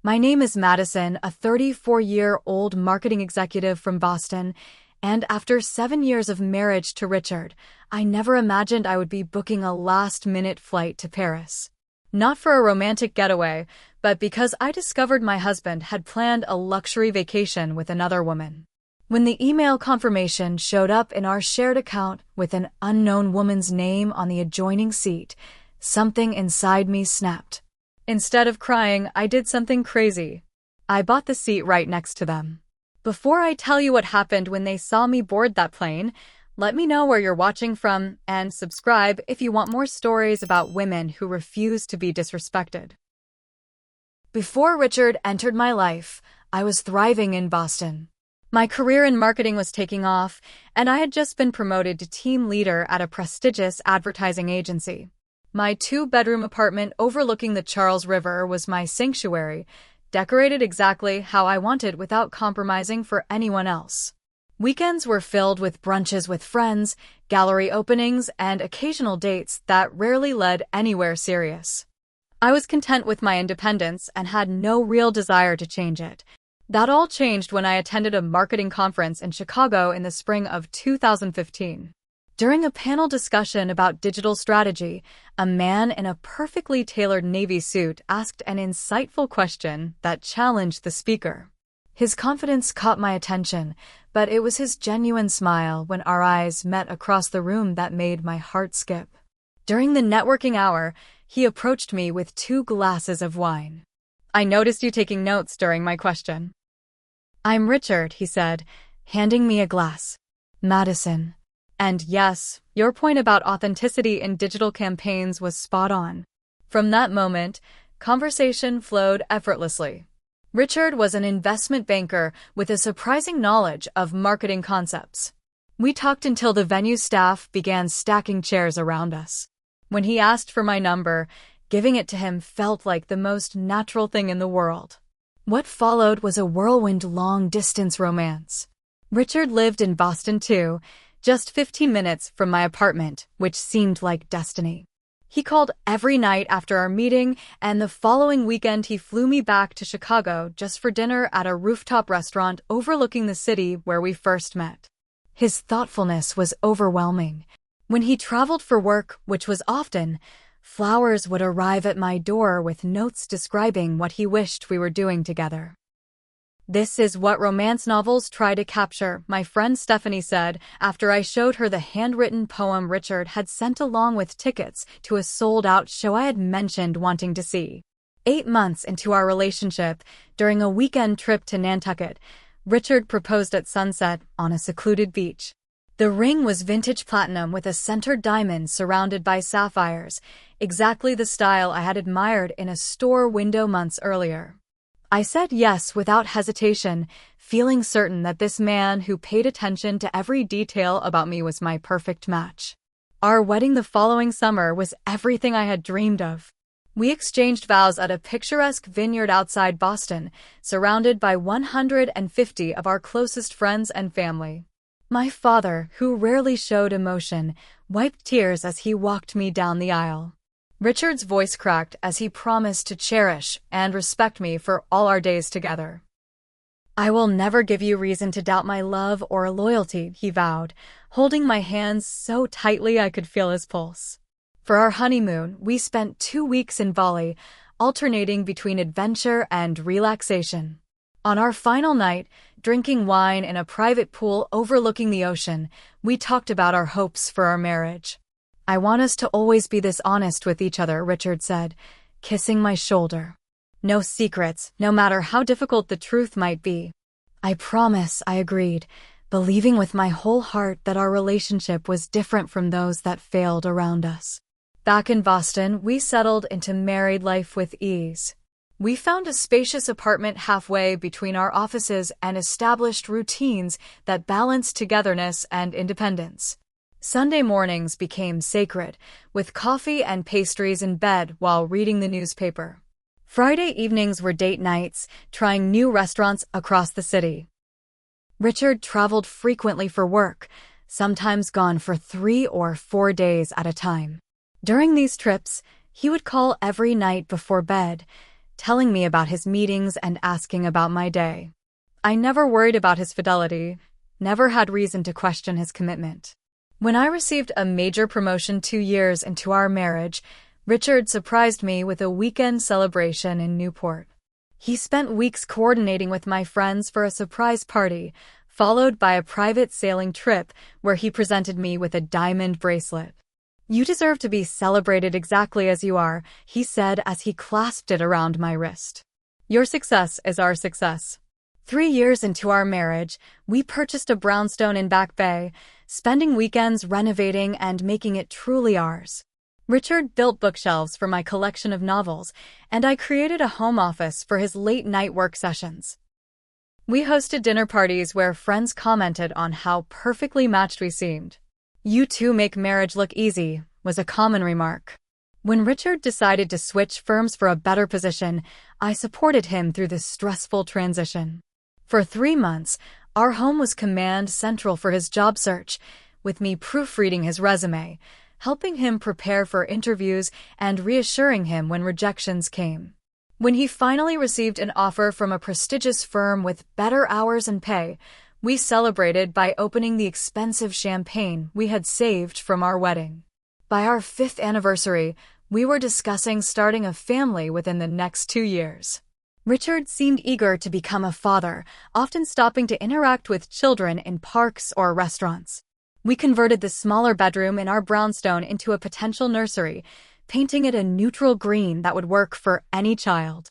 My name is Madison, a 34-year-old marketing executive from Boston, and after 7 years of marriage to Richard, I never imagined I would be booking a last-minute flight to Paris. Not for a romantic getaway, but because I discovered my husband had planned a luxury vacation with another woman. When the email confirmation showed up in our shared account with an unknown woman's name on the adjoining seat, something inside me snapped. Instead of crying, I did something crazy. I bought the seat right next to them. Before I tell you what happened when they saw me board that plane, let me know where you're watching from and subscribe if you want more stories about women who refuse to be disrespected. Before Richard entered my life, I was thriving in Boston. My career in marketing was taking off, and I had just been promoted to team leader at a prestigious advertising agency. My 2-bedroom apartment overlooking the Charles River was my sanctuary, decorated exactly how I wanted without compromising for anyone else. Weekends were filled with brunches with friends, gallery openings, and occasional dates that rarely led anywhere serious. I was content with my independence and had no real desire to change it. That all changed when I attended a marketing conference in Chicago in the spring of 2015. During a panel discussion about digital strategy, a man in a perfectly tailored navy suit asked an insightful question that challenged the speaker. His confidence caught my attention, but it was his genuine smile when our eyes met across the room that made my heart skip. During the networking hour, he approached me with 2 glasses of wine. "I noticed you taking notes during my question." "I'm Richard," he said, handing me a glass. "Madison. And yes, your point about authenticity in digital campaigns was spot on." From that moment, conversation flowed effortlessly. Richard was an investment banker with a surprising knowledge of marketing concepts. We talked until the venue staff began stacking chairs around us. When he asked for my number, giving it to him felt like the most natural thing in the world. What followed was a whirlwind long-distance romance. Richard lived in Boston too, just 15 minutes from my apartment, which seemed like destiny. He called every night after our meeting, and the following weekend he flew me back to Chicago just for dinner at a rooftop restaurant overlooking the city where we first met. His thoughtfulness was overwhelming. When he traveled for work, which was often, flowers would arrive at my door with notes describing what he wished we were doing together. "This is what romance novels try to capture," my friend Stephanie said after I showed her the handwritten poem Richard had sent along with tickets to a sold-out show I had mentioned wanting to see. 8 months into our relationship, during a weekend trip to Nantucket, Richard proposed at sunset on a secluded beach. The ring was vintage platinum with a centered diamond surrounded by sapphires, exactly the style I had admired in a store window months earlier. I said yes without hesitation, feeling certain that this man who paid attention to every detail about me was my perfect match. Our wedding the following summer was everything I had dreamed of. We exchanged vows at a picturesque vineyard outside Boston, surrounded by 150 of our closest friends and family. My father, who rarely showed emotion, wiped tears as he walked me down the aisle. Richard's voice cracked as he promised to cherish and respect me for all our days together. "I will never give you reason to doubt my love or loyalty," he vowed, holding my hands so tightly I could feel his pulse. For our honeymoon, we spent 2 weeks in Bali, alternating between adventure and relaxation. On our final night, drinking wine in a private pool overlooking the ocean, we talked about our hopes for our marriage. "I want us to always be this honest with each other," Richard said, kissing my shoulder. "No secrets, no matter how difficult the truth might be." "I promise," I agreed, believing with my whole heart that our relationship was different from those that failed around us. Back in Boston, we settled into married life with ease. We found a spacious apartment halfway between our offices and established routines that balanced togetherness and independence. Sunday mornings became sacred, with coffee and pastries in bed while reading the newspaper. Friday evenings were date nights, trying new restaurants across the city. Richard traveled frequently for work, sometimes gone for 3 or 4 days at a time. During these trips, he would call every night before bed, telling me about his meetings and asking about my day. I never worried about his fidelity, never had reason to question his commitment. When I received a major promotion 2 years into our marriage, Richard surprised me with a weekend celebration in Newport. He spent weeks coordinating with my friends for a surprise party, followed by a private sailing trip where he presented me with a diamond bracelet. "You deserve to be celebrated exactly as you are," he said as he clasped it around my wrist. "Your success is our success." 3 years into our marriage, we purchased a brownstone in Back Bay, spending weekends renovating and making it truly ours. Richard built bookshelves for my collection of novels, and I created a home office for his late-night work sessions. We hosted dinner parties where friends commented on how perfectly matched we seemed. "You two make marriage look easy," was a common remark. When Richard decided to switch firms for a better position, I supported him through this stressful transition. For 3 months, our home was command central for his job search, with me proofreading his resume, helping him prepare for interviews and reassuring him when rejections came. When he finally received an offer from a prestigious firm with better hours and pay, we celebrated by opening the expensive champagne we had saved from our wedding. By our 5th anniversary, we were discussing starting a family within the next 2 years. Richard seemed eager to become a father, often stopping to interact with children in parks or restaurants. We converted the smaller bedroom in our brownstone into a potential nursery, painting it a neutral green that would work for any child.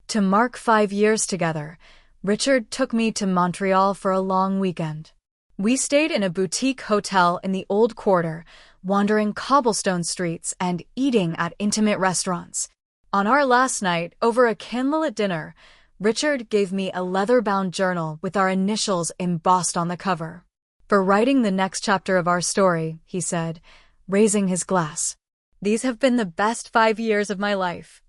To mark 5 years together, Richard took me to Montreal for a long weekend. We stayed in a boutique hotel in the Old Quarter, wandering cobblestone streets and eating at intimate restaurants. On our last night, over a candlelit dinner, Richard gave me a leather-bound journal with our initials embossed on the cover. "For writing the next chapter of our story," he said, raising his glass. "These have been the best 5 years of my life."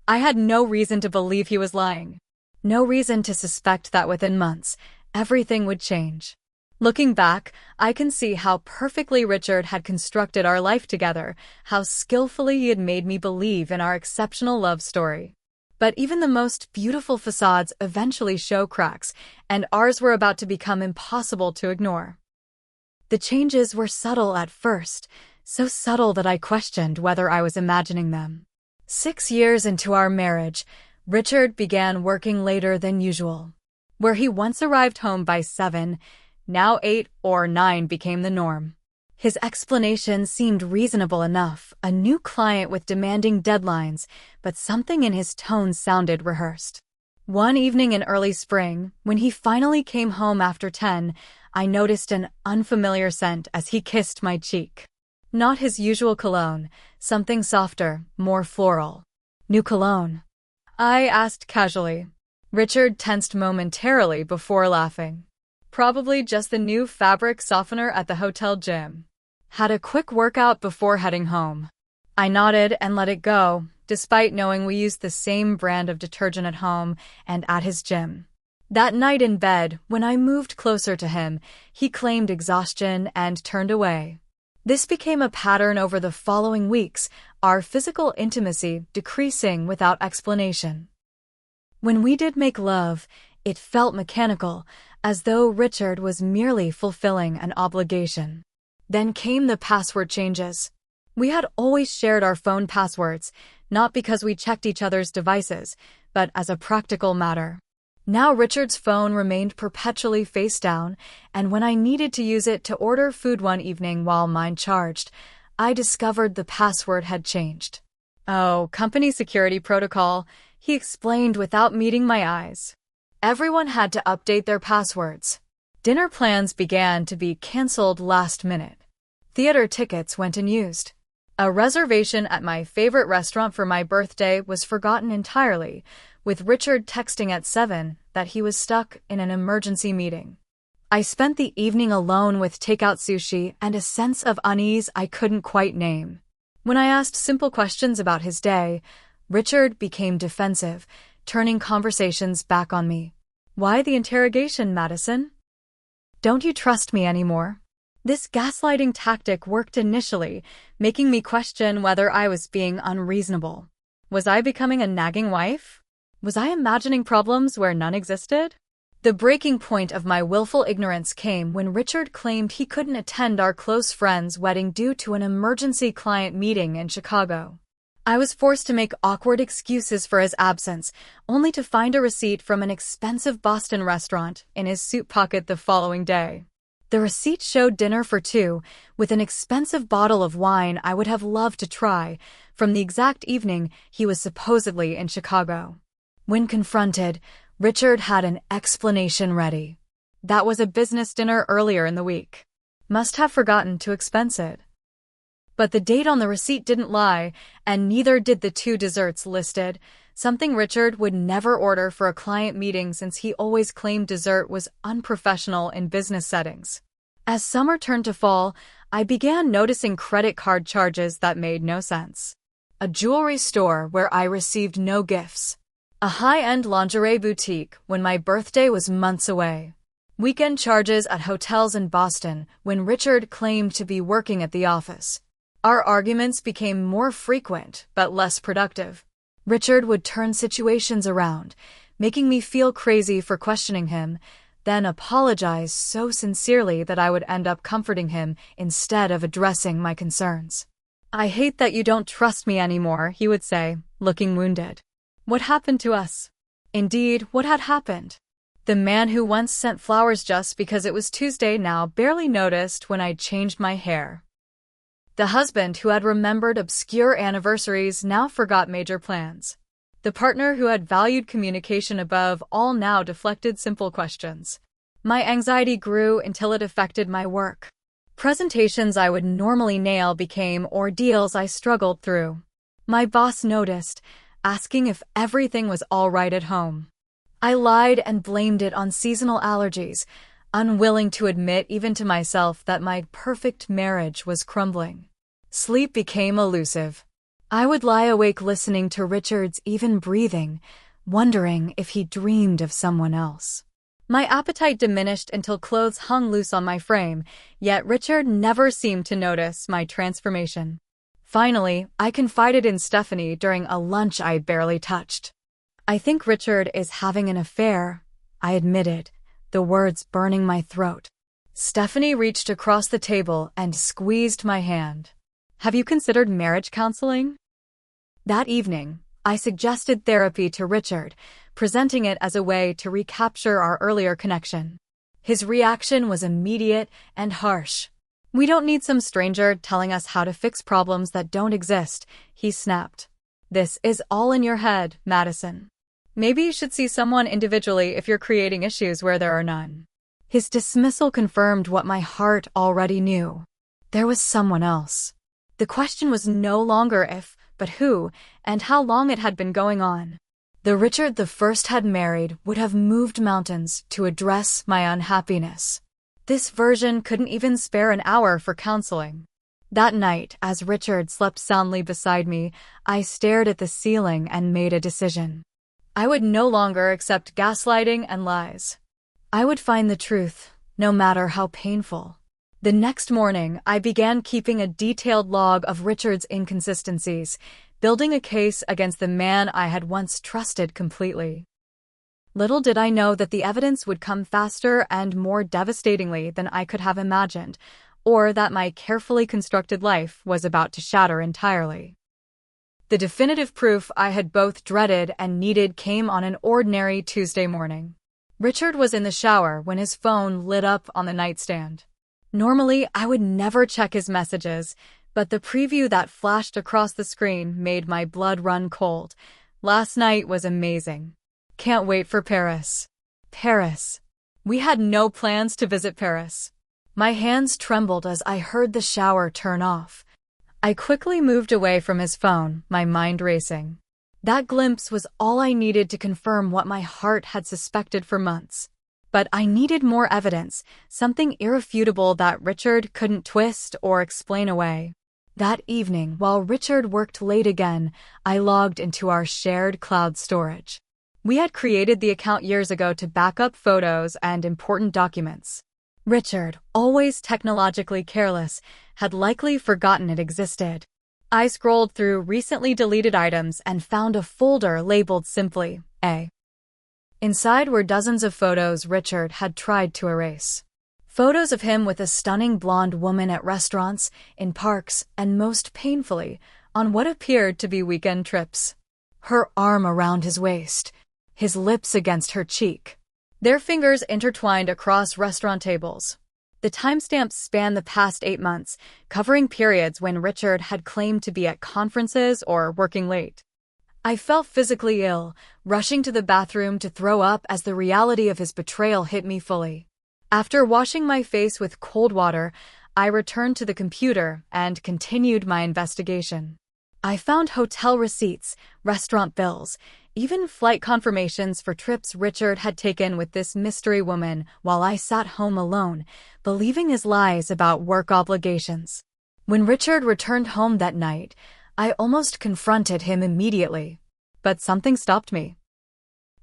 I had no reason to believe he was lying. No reason to suspect that within months, everything would change. Looking back, I can see how perfectly Richard had constructed our life together, how skillfully he had made me believe in our exceptional love story. But even the most beautiful facades eventually show cracks, and ours were about to become impossible to ignore. The changes were subtle at first, so subtle that I questioned whether I was imagining them. 6 years into our marriage, Richard began working later than usual. Where he once arrived home by 7, now 8 or 9 became the norm. His explanation seemed reasonable enough, a new client with demanding deadlines, but something in his tone sounded rehearsed. One evening in early spring, when he finally came home after 10, I noticed an unfamiliar scent as he kissed my cheek. Not his usual cologne, something softer, more floral. "New cologne?" I asked casually. Richard tensed momentarily before laughing. "Probably just the new fabric softener at the hotel gym. Had a quick workout before heading home." I nodded and let it go, despite knowing we used the same brand of detergent at home and at his gym. That night in bed, when I moved closer to him, he claimed exhaustion and turned away. This became a pattern over the following weeks, our physical intimacy decreasing without explanation. When we did make love, it felt mechanical, as though Richard was merely fulfilling an obligation. Then came the password changes. We had always shared our phone passwords, not because we checked each other's devices, but as a practical matter. Now Richard's phone remained perpetually face down, and when I needed to use it to order food one evening while mine charged, I discovered the password had changed. "Oh, company security protocol," he explained without meeting my eyes. Everyone had to update their passwords. Dinner plans began to be canceled last minute. Theater tickets went unused. A reservation at my favorite restaurant for my birthday was forgotten entirely, with Richard texting at 7 that he was stuck in an emergency meeting. I spent the evening alone with takeout sushi and a sense of unease I couldn't quite name. When I asked simple questions about his day, Richard became defensive, turning conversations back on me. "Why the interrogation, Madison? Don't you trust me anymore?" This gaslighting tactic worked initially, making me question whether I was being unreasonable. Was I becoming a nagging wife? Was I imagining problems where none existed? The breaking point of my willful ignorance came when Richard claimed he couldn't attend our close friend's wedding due to an emergency client meeting in Chicago. I was forced to make awkward excuses for his absence, only to find a receipt from an expensive Boston restaurant in his suit pocket the following day. The receipt showed dinner for two, with an expensive bottle of wine I would have loved to try, from the exact evening he was supposedly in Chicago. When confronted, Richard had an explanation ready. That was a business dinner earlier in the week. Must have forgotten to expense it. But the date on the receipt didn't lie, and neither did the two desserts listed, something Richard would never order for a client meeting since he always claimed dessert was unprofessional in business settings. As summer turned to fall, I began noticing credit card charges that made no sense. A jewelry store where I received no gifts. A high-end lingerie boutique when my birthday was months away. Weekend charges at hotels in Boston when Richard claimed to be working at the office. Our arguments became more frequent but less productive. Richard would turn situations around, making me feel crazy for questioning him, then apologize so sincerely that I would end up comforting him instead of addressing my concerns. "I hate that you don't trust me anymore," he would say, looking wounded. What happened to us? Indeed, what had happened? The man who once sent flowers just because it was Tuesday now barely noticed when I changed my hair. The husband who had remembered obscure anniversaries now forgot major plans. The partner who had valued communication above all now deflected simple questions. My anxiety grew until it affected my work. Presentations I would normally nail became ordeals I struggled through. My boss noticed, asking if everything was all right at home. I lied and blamed it on seasonal allergies, unwilling to admit even to myself that my perfect marriage was crumbling. Sleep became elusive. I would lie awake listening to Richard's even breathing, wondering if he dreamed of someone else. My appetite diminished until clothes hung loose on my frame, yet Richard never seemed to notice my transformation. Finally, I confided in Stephanie during a lunch I barely touched. "I think Richard is having an affair," I admitted, the words burning my throat. Stephanie reached across the table and squeezed my hand. "Have you considered marriage counseling?" That evening, I suggested therapy to Richard, presenting it as a way to recapture our earlier connection. His reaction was immediate and harsh. "We don't need some stranger telling us how to fix problems that don't exist," he snapped. "This is all in your head, Madison. Maybe you should see someone individually if you're creating issues where there are none." His dismissal confirmed what my heart already knew. There was someone else. The question was no longer if, but who, and how long it had been going on. The Richard the First had married would have moved mountains to address my unhappiness. This version couldn't even spare an hour for counseling. That night, as Richard slept soundly beside me, I stared at the ceiling and made a decision. I would no longer accept gaslighting and lies. I would find the truth, no matter how painful. The next morning, I began keeping a detailed log of Richard's inconsistencies, building a case against the man I had once trusted completely. Little did I know that the evidence would come faster and more devastatingly than I could have imagined, or that my carefully constructed life was about to shatter entirely. The definitive proof I had both dreaded and needed came on an ordinary Tuesday morning. Richard was in the shower when his phone lit up on the nightstand. Normally, I would never check his messages, but the preview that flashed across the screen made my blood run cold. Last night was amazing. Can't wait for Paris. Paris. We had no plans to visit Paris. My hands trembled as I heard the shower turn off. I quickly moved away from his phone, my mind racing. That glimpse was all I needed to confirm what my heart had suspected for months. But I needed more evidence, something irrefutable that Richard couldn't twist or explain away. That evening, while Richard worked late again, I logged into our shared cloud storage. We had created the account years ago to back up photos and important documents. Richard, always technologically careless, had likely forgotten it existed. I scrolled through recently deleted items and found a folder labeled simply A. Inside were dozens of photos Richard had tried to erase. Photos of him with a stunning blonde woman at restaurants, in parks, and most painfully, on what appeared to be weekend trips. Her arm around his waist, his lips against her cheek. Their fingers intertwined across restaurant tables. The timestamps span the past 8 months, covering periods when Richard had claimed to be at conferences or working late. I felt physically ill, rushing to the bathroom to throw up as the reality of his betrayal hit me fully. After washing my face with cold water, I returned to the computer and continued my investigation. I found hotel receipts, restaurant bills, even flight confirmations for trips Richard had taken with this mystery woman while I sat home alone, believing his lies about work obligations. When Richard returned home that night, I almost confronted him immediately. But something stopped me.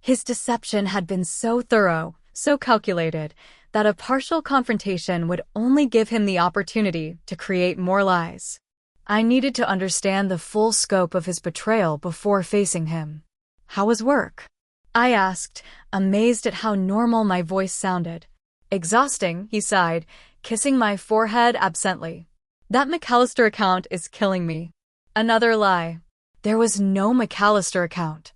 His deception had been so thorough, so calculated, that a partial confrontation would only give him the opportunity to create more lies. I needed to understand the full scope of his betrayal before facing him. "How was work?" I asked, amazed at how normal my voice sounded. "Exhausting," he sighed, kissing my forehead absently. "That McAllister account is killing me." Another lie. There was no McAllister account.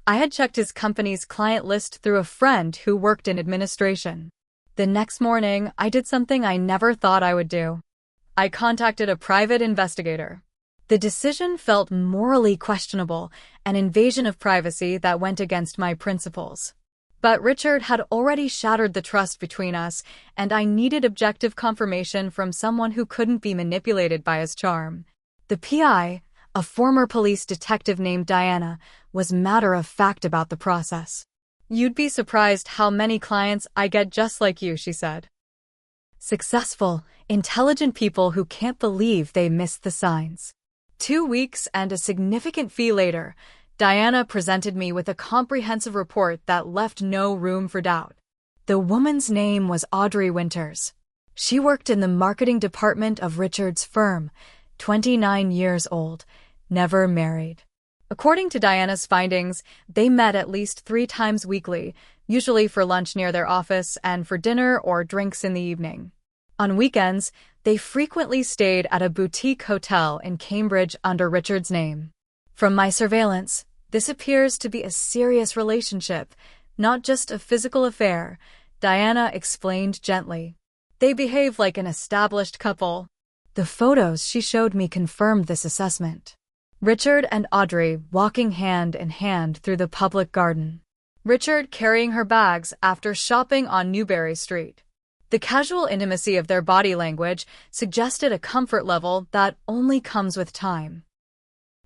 I had checked his company's client list through a friend who worked in administration. The next morning, I did something I never thought I would do. I contacted a private investigator. The decision felt morally questionable, an invasion of privacy that went against my principles. But Richard had already shattered the trust between us, and I needed objective confirmation from someone who couldn't be manipulated by his charm. The PI, a former police detective named Diana, was matter-of-fact about the process. "You'd be surprised how many clients I get just like you," she said. Successful, intelligent people who can't believe they missed the signs. 2 weeks and a significant fee later, Diana presented me with a comprehensive report that left no room for doubt. The woman's name was Audrey Winters. She worked in the marketing department of Richard's firm, 29 years old, never married. According to Diana's findings, they met at least 3 times weekly, usually for lunch near their office and for dinner or drinks in the evening. On weekends, they frequently stayed at a boutique hotel in Cambridge under Richard's name. From my surveillance, this appears to be a serious relationship, not just a physical affair, Diana explained gently. They behave like an established couple. The photos she showed me confirmed this assessment. Richard and Audrey walking hand in hand through the public garden. Richard carrying her bags after shopping on Newbury Street. The casual intimacy of their body language suggested a comfort level that only comes with time.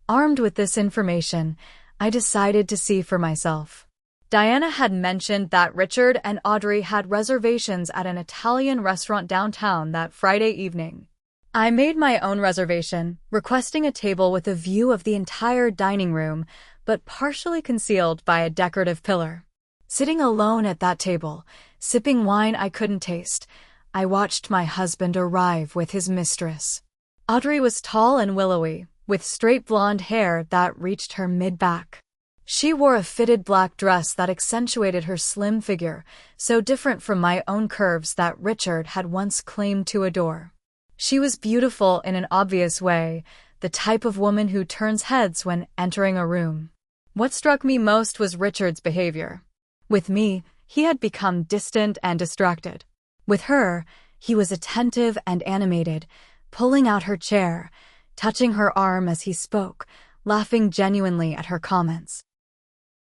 Armed with this information, I decided to see for myself. Diana had mentioned that Richard and Audrey had reservations at an Italian restaurant downtown that Friday evening. I made my own reservation, requesting a table with a view of the entire dining room, but partially concealed by a decorative pillar. Sitting alone at that table, sipping wine I couldn't taste, I watched my husband arrive with his mistress. Audrey was tall and willowy, with straight blonde hair that reached her mid-back. She wore a fitted black dress that accentuated her slim figure, so different from my own curves that Richard had once claimed to adore. She was beautiful in an obvious way, the type of woman who turns heads when entering a room. What struck me most was Richard's behavior. With me, he had become distant and distracted. With her, he was attentive and animated, pulling out her chair, touching her arm as he spoke, laughing genuinely at her comments.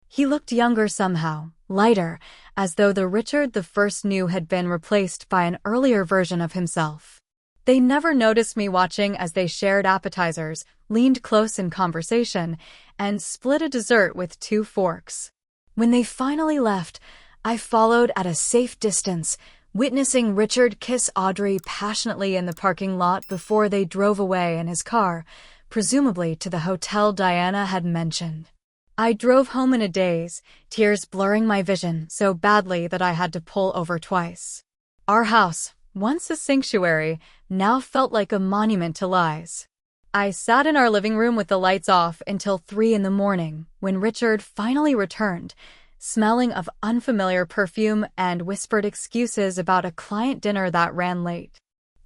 He looked younger somehow, lighter, as though the Richard the first knew had been replaced by an earlier version of himself. They never noticed me watching as they shared appetizers, leaned close in conversation, and split a dessert with 2 forks. When they finally left, I followed at a safe distance, witnessing Richard kiss Audrey passionately in the parking lot before they drove away in his car, presumably to the hotel Diana had mentioned. I drove home in a daze, tears blurring my vision so badly that I had to pull over twice. Our house, once a sanctuary, now felt like a monument to lies. I sat in our living room with the lights off until 3 in the morning when Richard finally returned, smelling of unfamiliar perfume and whispered excuses about a client dinner that ran late.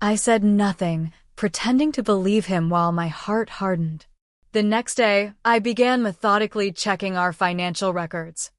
I said nothing, pretending to believe him while my heart hardened. The next day, I began methodically checking our financial records.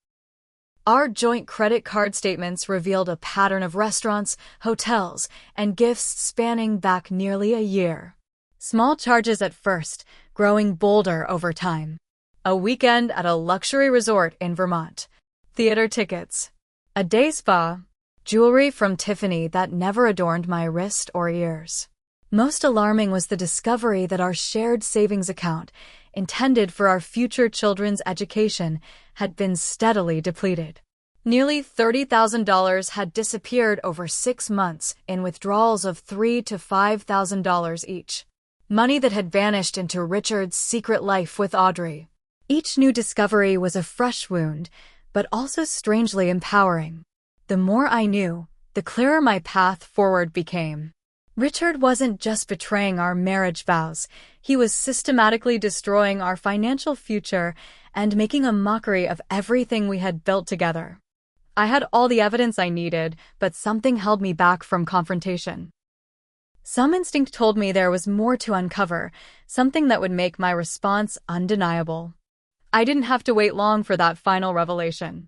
Our joint credit card statements revealed a pattern of restaurants, hotels, and gifts spanning back nearly a year. Small charges at first, growing bolder over time. A weekend at a luxury resort in Vermont. Theater tickets. A day spa. Jewelry from Tiffany that never adorned my wrist or ears. Most alarming was the discovery that our shared savings account, intended for our future children's education, had been steadily depleted. Nearly $30,000 had disappeared over 6 months in withdrawals of $3,000 to $5,000 each. Money that had vanished into Richard's secret life with Audrey. Each new discovery was a fresh wound, but also strangely empowering. The more I knew, the clearer my path forward became. Richard wasn't just betraying our marriage vows, he was systematically destroying our financial future and making a mockery of everything we had built together. I had all the evidence I needed, but something held me back from confrontation. Some instinct told me there was more to uncover, something that would make my response undeniable. I didn't have to wait long for that final revelation.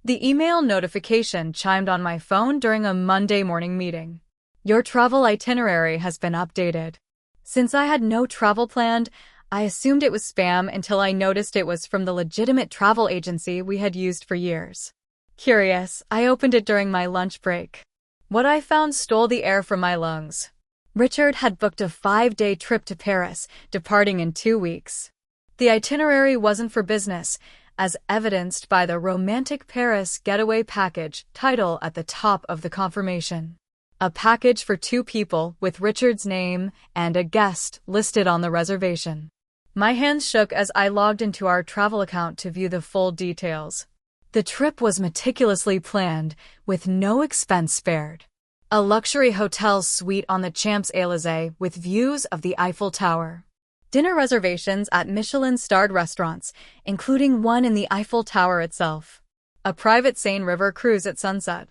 The email notification chimed on my phone during a Monday morning meeting. Your travel itinerary has been updated. Since I had no travel planned, I assumed it was spam until I noticed it was from the legitimate travel agency we had used for years. Curious, I opened it during my lunch break. What I found stole the air from my lungs. Richard had booked a 5-day trip to Paris, departing in 2 weeks. The itinerary wasn't for business, as evidenced by the romantic Paris getaway package title at the top of the confirmation. A package for 2 people with Richard's name and a guest listed on the reservation. My hands shook as I logged into our travel account to view the full details. The trip was meticulously planned, with no expense spared. A luxury hotel suite on the Champs-Élysées with views of the Eiffel Tower. Dinner reservations at Michelin-starred restaurants, including one in the Eiffel Tower itself. A private Seine River cruise at sunset.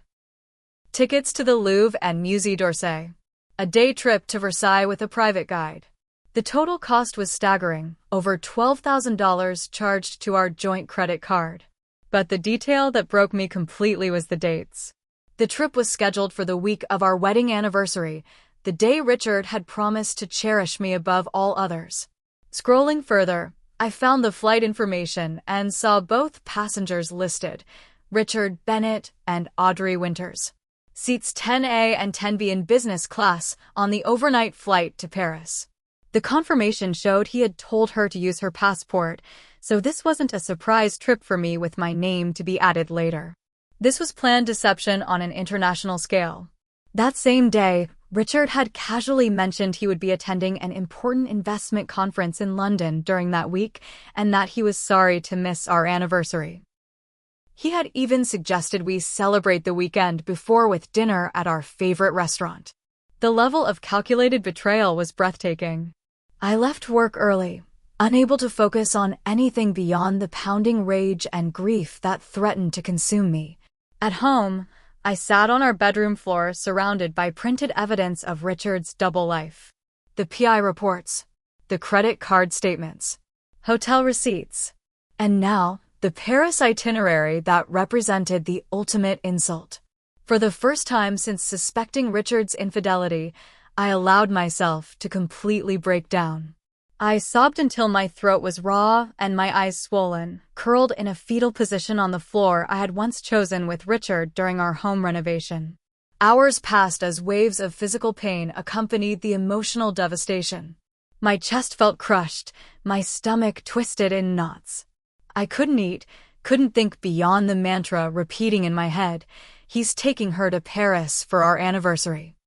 Tickets to the Louvre and Musée d'Orsay. A day trip to Versailles with a private guide. The total cost was staggering, over $12,000 charged to our joint credit card. But the detail that broke me completely was the dates. The trip was scheduled for the week of our wedding anniversary, the day Richard had promised to cherish me above all others. Scrolling further, I found the flight information and saw both passengers listed, Richard Bennett and Audrey Winters. Seats 10A and 10B in business class on the overnight flight to Paris. The confirmation showed he had told her to use her passport, so this wasn't a surprise trip for me with my name to be added later. This was planned deception on an international scale. That same day, Richard had casually mentioned he would be attending an important investment conference in London during that week and that he was sorry to miss our anniversary. He had even suggested we celebrate the weekend before with dinner at our favorite restaurant. The level of calculated betrayal was breathtaking. I left work early, unable to focus on anything beyond the pounding rage and grief that threatened to consume me. At home, I sat on our bedroom floor surrounded by printed evidence of Richard's double life. The PI reports, the credit card statements, hotel receipts, and now, the Paris itinerary that represented the ultimate insult. For the first time since suspecting Richard's infidelity, I allowed myself to completely break down. I sobbed until my throat was raw and my eyes swollen, curled in a fetal position on the floor I had once chosen with Richard during our home renovation. Hours passed as waves of physical pain accompanied the emotional devastation. My chest felt crushed, my stomach twisted in knots. I couldn't eat, couldn't think beyond the mantra repeating in my head, "He's taking her to Paris for our anniversary."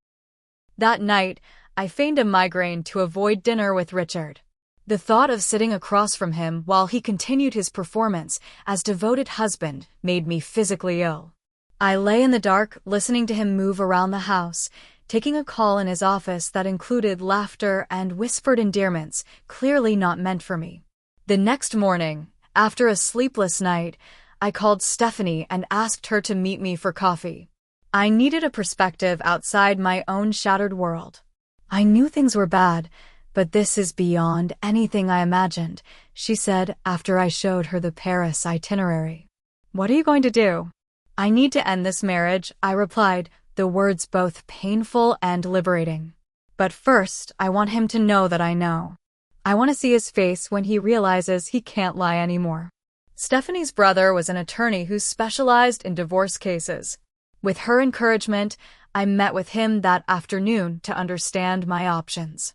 That night, I feigned a migraine to avoid dinner with Richard. The thought of sitting across from him while he continued his performance as devoted husband made me physically ill. I lay in the dark, listening to him move around the house, taking a call in his office that included laughter and whispered endearments, clearly not meant for me. The next morning, after a sleepless night, I called Stephanie and asked her to meet me for coffee. I needed a perspective outside my own shattered world. I knew things were bad, but this is beyond anything I imagined, she said after I showed her the Paris itinerary. What are you going to do? I need to end this marriage, I replied, the words both painful and liberating. But first, I want him to know that I know. I want to see his face when he realizes he can't lie anymore. Stephanie's brother was an attorney who specialized in divorce cases. With her encouragement, I met with him that afternoon to understand my options.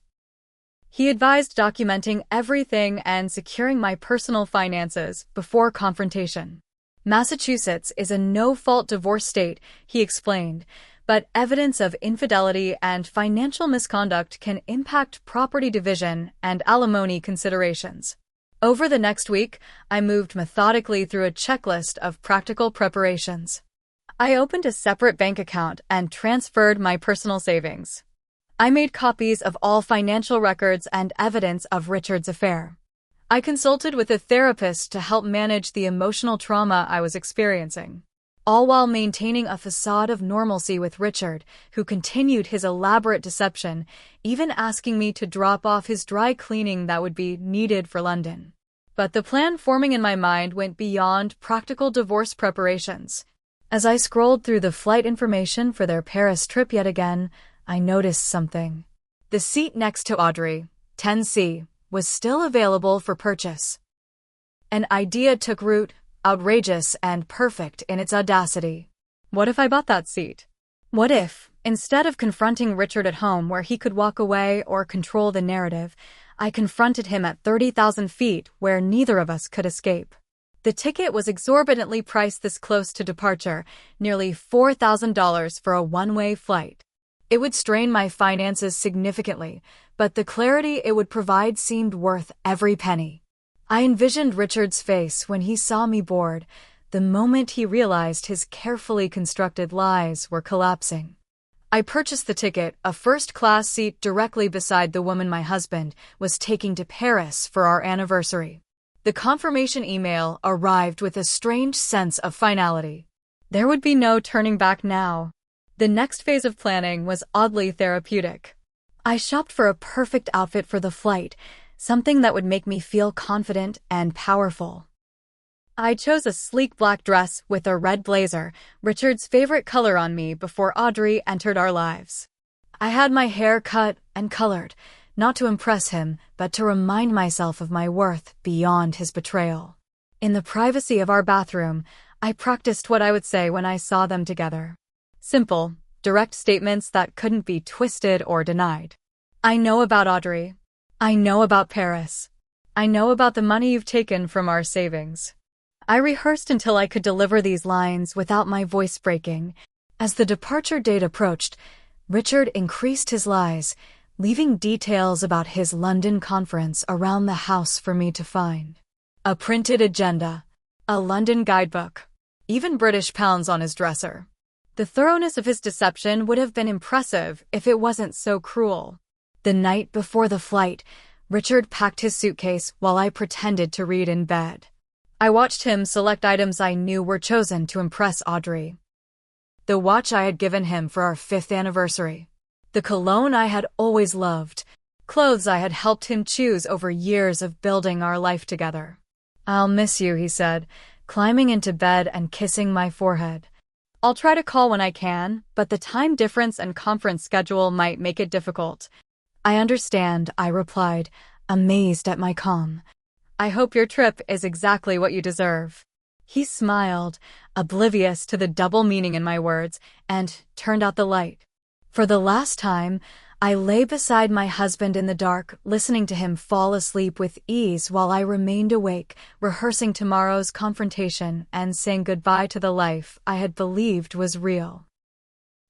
He advised documenting everything and securing my personal finances before confrontation. Massachusetts is a no-fault divorce state, he explained, but evidence of infidelity and financial misconduct can impact property division and alimony considerations. Over the next week, I moved methodically through a checklist of practical preparations. I opened a separate bank account and transferred my personal savings. I made copies of all financial records and evidence of Richard's affair. I consulted with a therapist to help manage the emotional trauma I was experiencing, all while maintaining a facade of normalcy with Richard, who continued his elaborate deception, even asking me to drop off his dry cleaning that would be needed for London. But the plan forming in my mind went beyond practical divorce preparations. As I scrolled through the flight information for their Paris trip yet again, I noticed something. The seat next to Audrey, 10C, was still available for purchase. An idea took root, outrageous and perfect in its audacity. What if I bought that seat? What if, instead of confronting Richard at home where he could walk away or control the narrative, I confronted him at 30,000 feet where neither of us could escape? The ticket was exorbitantly priced this close to departure, nearly $4,000 for a one-way flight. It would strain my finances significantly, but the clarity it would provide seemed worth every penny. I envisioned Richard's face when he saw me board, the moment he realized his carefully constructed lies were collapsing. I purchased the ticket, a first-class seat directly beside the woman my husband was taking to Paris for our anniversary. The confirmation email arrived with a strange sense of finality. There would be no turning back now. The next phase of planning was oddly therapeutic. I shopped for a perfect outfit for the flight, something that would make me feel confident and powerful. I chose a sleek black dress with a red blazer, Richard's favorite color, on me before Audrey entered our lives. I had my hair cut and colored, not to impress him, but to remind myself of my worth beyond his betrayal. In the privacy of our bathroom, I practiced what I would say when I saw them together. Simple, direct statements that couldn't be twisted or denied. I know about Audrey. I know about Paris. I know about the money you've taken from our savings. I rehearsed until I could deliver these lines without my voice breaking. As the departure date approached, Richard increased his lies, leaving details about his London conference around the house for me to find. A printed agenda, a London guidebook, even British pounds on his dresser. The thoroughness of his deception would have been impressive if it wasn't so cruel. The night before the flight, Richard packed his suitcase while I pretended to read in bed. I watched him select items I knew were chosen to impress Audrey. The watch I had given him for our 5th anniversary. The cologne I had always loved. Clothes I had helped him choose over years of building our life together. "I'll miss you," he said, climbing into bed and kissing my forehead. "I'll try to call when I can, but the time difference and conference schedule might make it difficult." "I understand," I replied, amazed at my calm. "I hope your trip is exactly what you deserve." He smiled, oblivious to the double meaning in my words, and turned out the light. For the last time, I lay beside my husband in the dark, listening to him fall asleep with ease while I remained awake, rehearsing tomorrow's confrontation and saying goodbye to the life I had believed was real.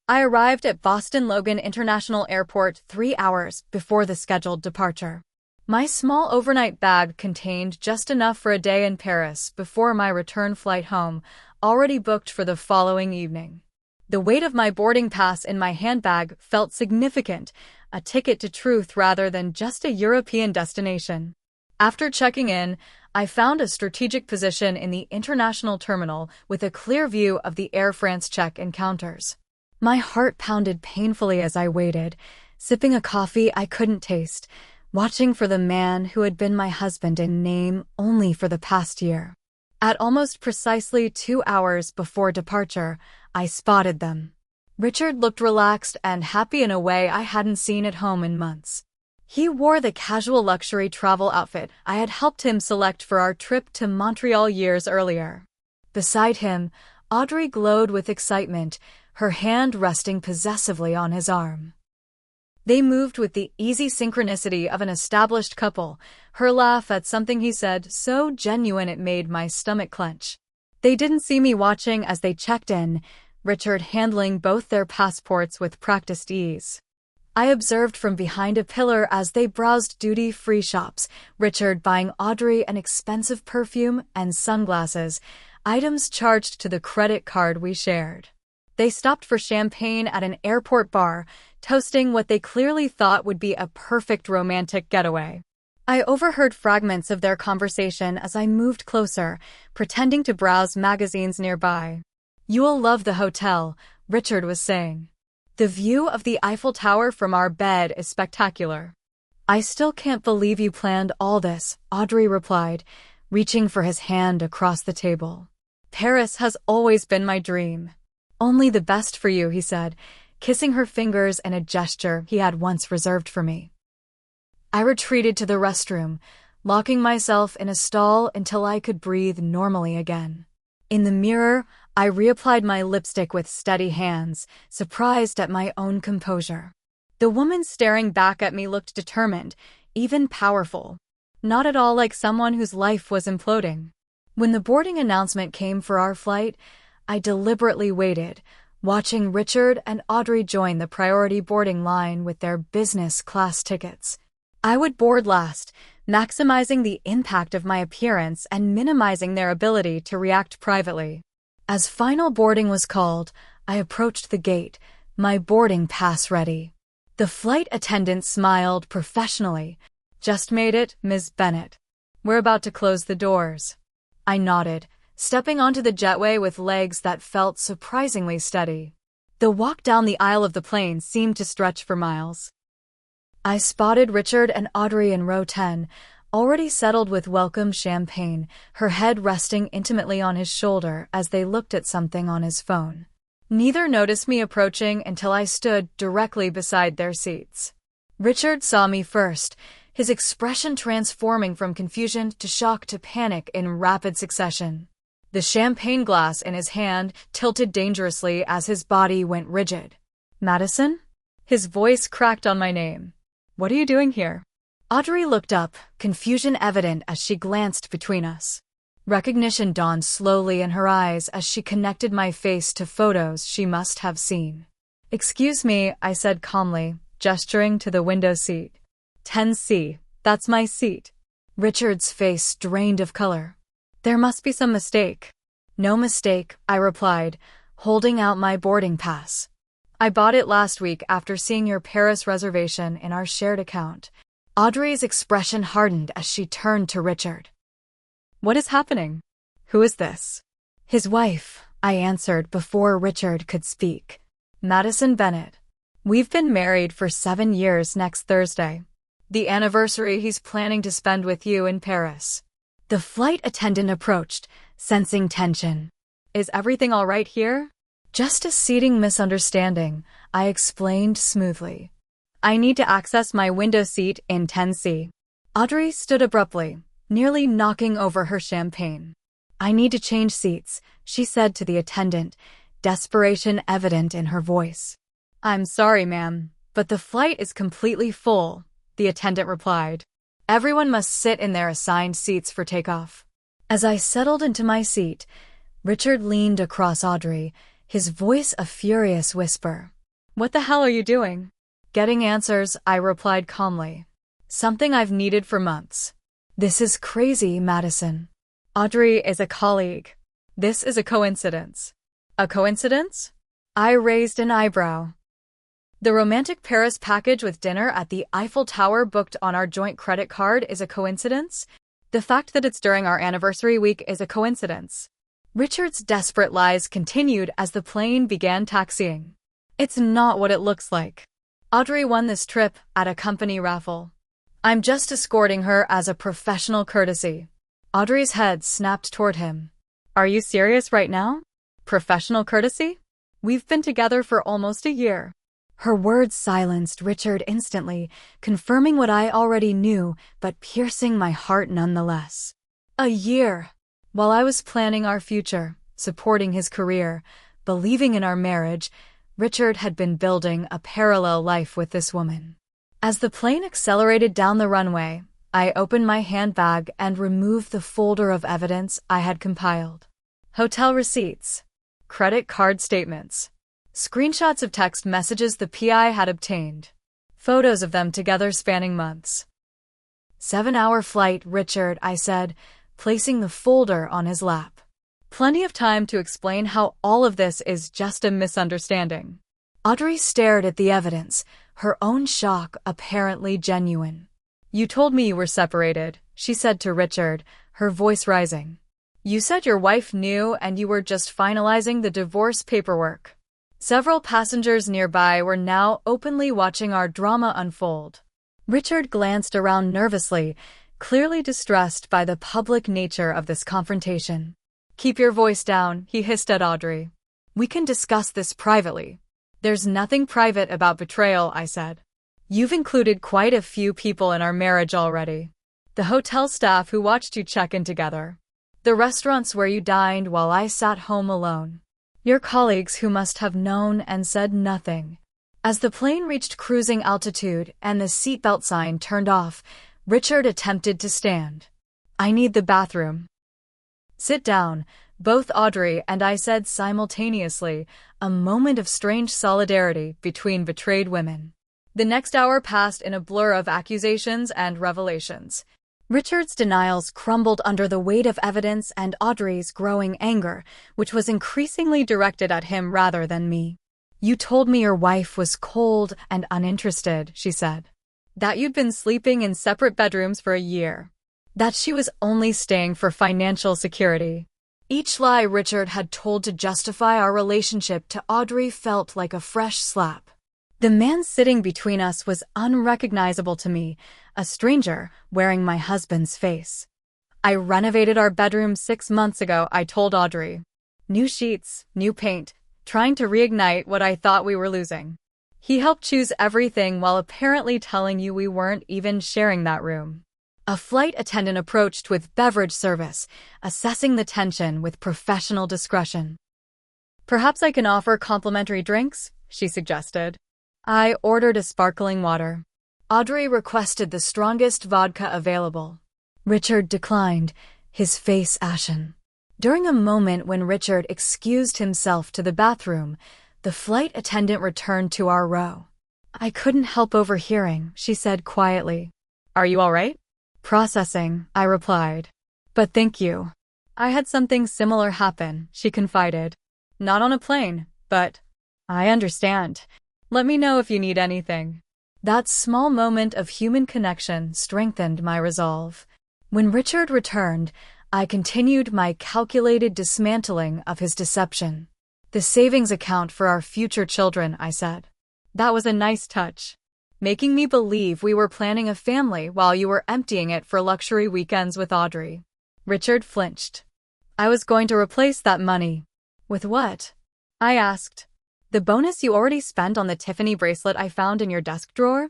I arrived at Boston Logan International Airport 3 hours before the scheduled departure. My small overnight bag contained just enough for a day in Paris before my return flight home, already booked for the following evening. The weight of my boarding pass in my handbag felt significant, a ticket to truth rather than just a European destination. After checking in, I found a strategic position in the international terminal with a clear view of the Air France check-in counters. My heart pounded painfully as I waited, sipping a coffee I couldn't taste, watching for the man who had been my husband in name only for the past year. At almost precisely 2 hours before departure, I spotted them. Richard looked relaxed and happy in a way I hadn't seen at home in months. He wore the casual luxury travel outfit I had helped him select for our trip to Montreal years earlier. Beside him, Audrey glowed with excitement, her hand resting possessively on his arm. They moved with the easy synchronicity of an established couple, her laugh at something he said so genuine it made my stomach clench. They didn't see me watching as they checked in, Richard handling both their passports with practiced ease. I observed from behind a pillar as they browsed duty-free shops, Richard buying Audrey an expensive perfume and sunglasses, items charged to the credit card we shared. They stopped for champagne at an airport bar, toasting what they clearly thought would be a perfect romantic getaway. I overheard fragments of their conversation as I moved closer, pretending to browse magazines nearby. "You'll love the hotel," Richard was saying. "The view of the Eiffel Tower from our bed is spectacular." "I still can't believe you planned all this," Audrey replied, reaching for his hand across the table. "Paris has always been my dream." "Only the best for you," he said, kissing her fingers in a gesture he had once reserved for me. I retreated to the restroom, locking myself in a stall until I could breathe normally again. In the mirror, I reapplied my lipstick with steady hands, surprised at my own composure. The woman staring back at me looked determined, even powerful. Not at all like someone whose life was imploding. When the boarding announcement came for our flight, I deliberately waited, watching Richard and Audrey join the priority boarding line with their business class tickets. I would board last, maximizing the impact of my appearance and minimizing their ability to react privately. As final boarding was called, I approached the gate, my boarding pass ready. The flight attendant smiled professionally. "Just made it, Ms. Bennett. We're about to close the doors." I nodded, stepping onto the jetway with legs that felt surprisingly steady. The walk down the aisle of the plane seemed to stretch for miles. I spotted Richard and Audrey in row 10, already settled with welcome champagne, her head resting intimately on his shoulder as they looked at something on his phone. Neither noticed me approaching until I stood directly beside their seats. Richard saw me first, his expression transforming from confusion to shock to panic in rapid succession. The champagne glass in his hand tilted dangerously as his body went rigid. "Madison?" His voice cracked on my name. "What are you doing here?" Audrey looked up, confusion evident as she glanced between us. Recognition dawned slowly in her eyes as she connected my face to photos she must have seen. "Excuse me," I said calmly, gesturing to the window seat. 10C, that's my seat." Richard's face drained of color. "There must be some mistake." "No mistake," I replied, holding out my boarding pass. "I bought it last week after seeing your Paris reservation in our shared account." Audrey's expression hardened as she turned to Richard. "What is happening? Who is this?" "His wife," I answered before Richard could speak. "Madison Bennett. We've been married for 7 years next Thursday. The anniversary he's planning to spend with you in Paris." The flight attendant approached, sensing tension. "Is everything all right here?" "Just a seating misunderstanding," I explained smoothly. "I need to access my window seat in 10C." Audrey stood abruptly, nearly knocking over her champagne. "I need to change seats," she said to the attendant, desperation evident in her voice. "I'm sorry, ma'am, but the flight is completely full," the attendant replied. "Everyone must sit in their assigned seats for takeoff." As I settled into my seat, Richard leaned across Audrey, his voice a furious whisper. "What the hell are you doing?" "Getting answers," I replied calmly. "Something I've needed for months." "This is crazy, Madison." "Audrey is a colleague. This is a coincidence." "A coincidence?" I raised an eyebrow. The romantic Paris package with dinner at the Eiffel Tower booked on our joint credit card is a coincidence? The fact that it's during our anniversary week is a coincidence. Richard's desperate lies continued as the plane began taxiing. It's not what it looks like. Audrey won this trip at a company raffle. I'm just escorting her as a professional courtesy. Audrey's head snapped toward him. Are you serious right now? Professional courtesy? We've been together for almost a year. Her words silenced Richard instantly, confirming what I already knew, but piercing my heart nonetheless. A year. While I was planning our future, supporting his career, believing in our marriage, Richard had been building a parallel life with this woman. As the plane accelerated down the runway, I opened my handbag and removed the folder of evidence I had compiled. Hotel receipts, credit card statements, screenshots of text messages the PI had obtained, photos of them together spanning months. 7-hour flight, Richard, I said, placing the folder on his lap. Plenty of time to explain how all of this is just a misunderstanding. Audrey stared at the evidence, her own shock apparently genuine. You told me you were separated, she said to Richard, her voice rising. You said your wife knew and you were just finalizing the divorce paperwork. Several passengers nearby were now openly watching our drama unfold. Richard glanced around nervously, clearly distressed by the public nature of this confrontation. Keep your voice down, he hissed at Audrey. We can discuss this privately. There's nothing private about betrayal, I said. You've included quite a few people in our marriage already. The hotel staff who watched you check in together. The restaurants where you dined while I sat home alone. Your colleagues who must have known and said nothing. As the plane reached cruising altitude and the seatbelt sign turned off, Richard attempted to stand. I need the bathroom. Sit down, both Audrey and I said simultaneously, a moment of strange solidarity between betrayed women. The next hour passed in a blur of accusations and revelations. Richard's denials crumbled under the weight of evidence and Audrey's growing anger, which was increasingly directed at him rather than me. You told me your wife was cold and uninterested, she said. That you'd been sleeping in separate bedrooms for a year. That she was only staying for financial security. Each lie Richard had told to justify our relationship to Audrey felt like a fresh slap. The man sitting between us was unrecognizable to me, a stranger wearing my husband's face. I renovated our bedroom 6 months ago, I told Audrey. New sheets, new paint, trying to reignite what I thought we were losing. He helped choose everything while apparently telling you we weren't even sharing that room. A flight attendant approached with beverage service, assessing the tension with professional discretion. Perhaps I can offer complimentary drinks, she suggested. I ordered a sparkling water. Audrey requested the strongest vodka available. Richard declined, his face ashen. During a moment when Richard excused himself to the bathroom, the flight attendant returned to our row. I couldn't help overhearing, she said quietly. Are you all right? Processing, I replied. But thank you. I had something similar happen, she confided. Not on a plane, but I understand. Let me know if you need anything. That small moment of human connection strengthened my resolve. When Richard returned, I continued my calculated dismantling of his deception. The savings account for our future children, I said. That was a nice touch. Making me believe we were planning a family while you were emptying it for luxury weekends with Audrey. Richard flinched. I was going to replace that money. With what? I asked. The bonus you already spent on the Tiffany bracelet I found in your desk drawer?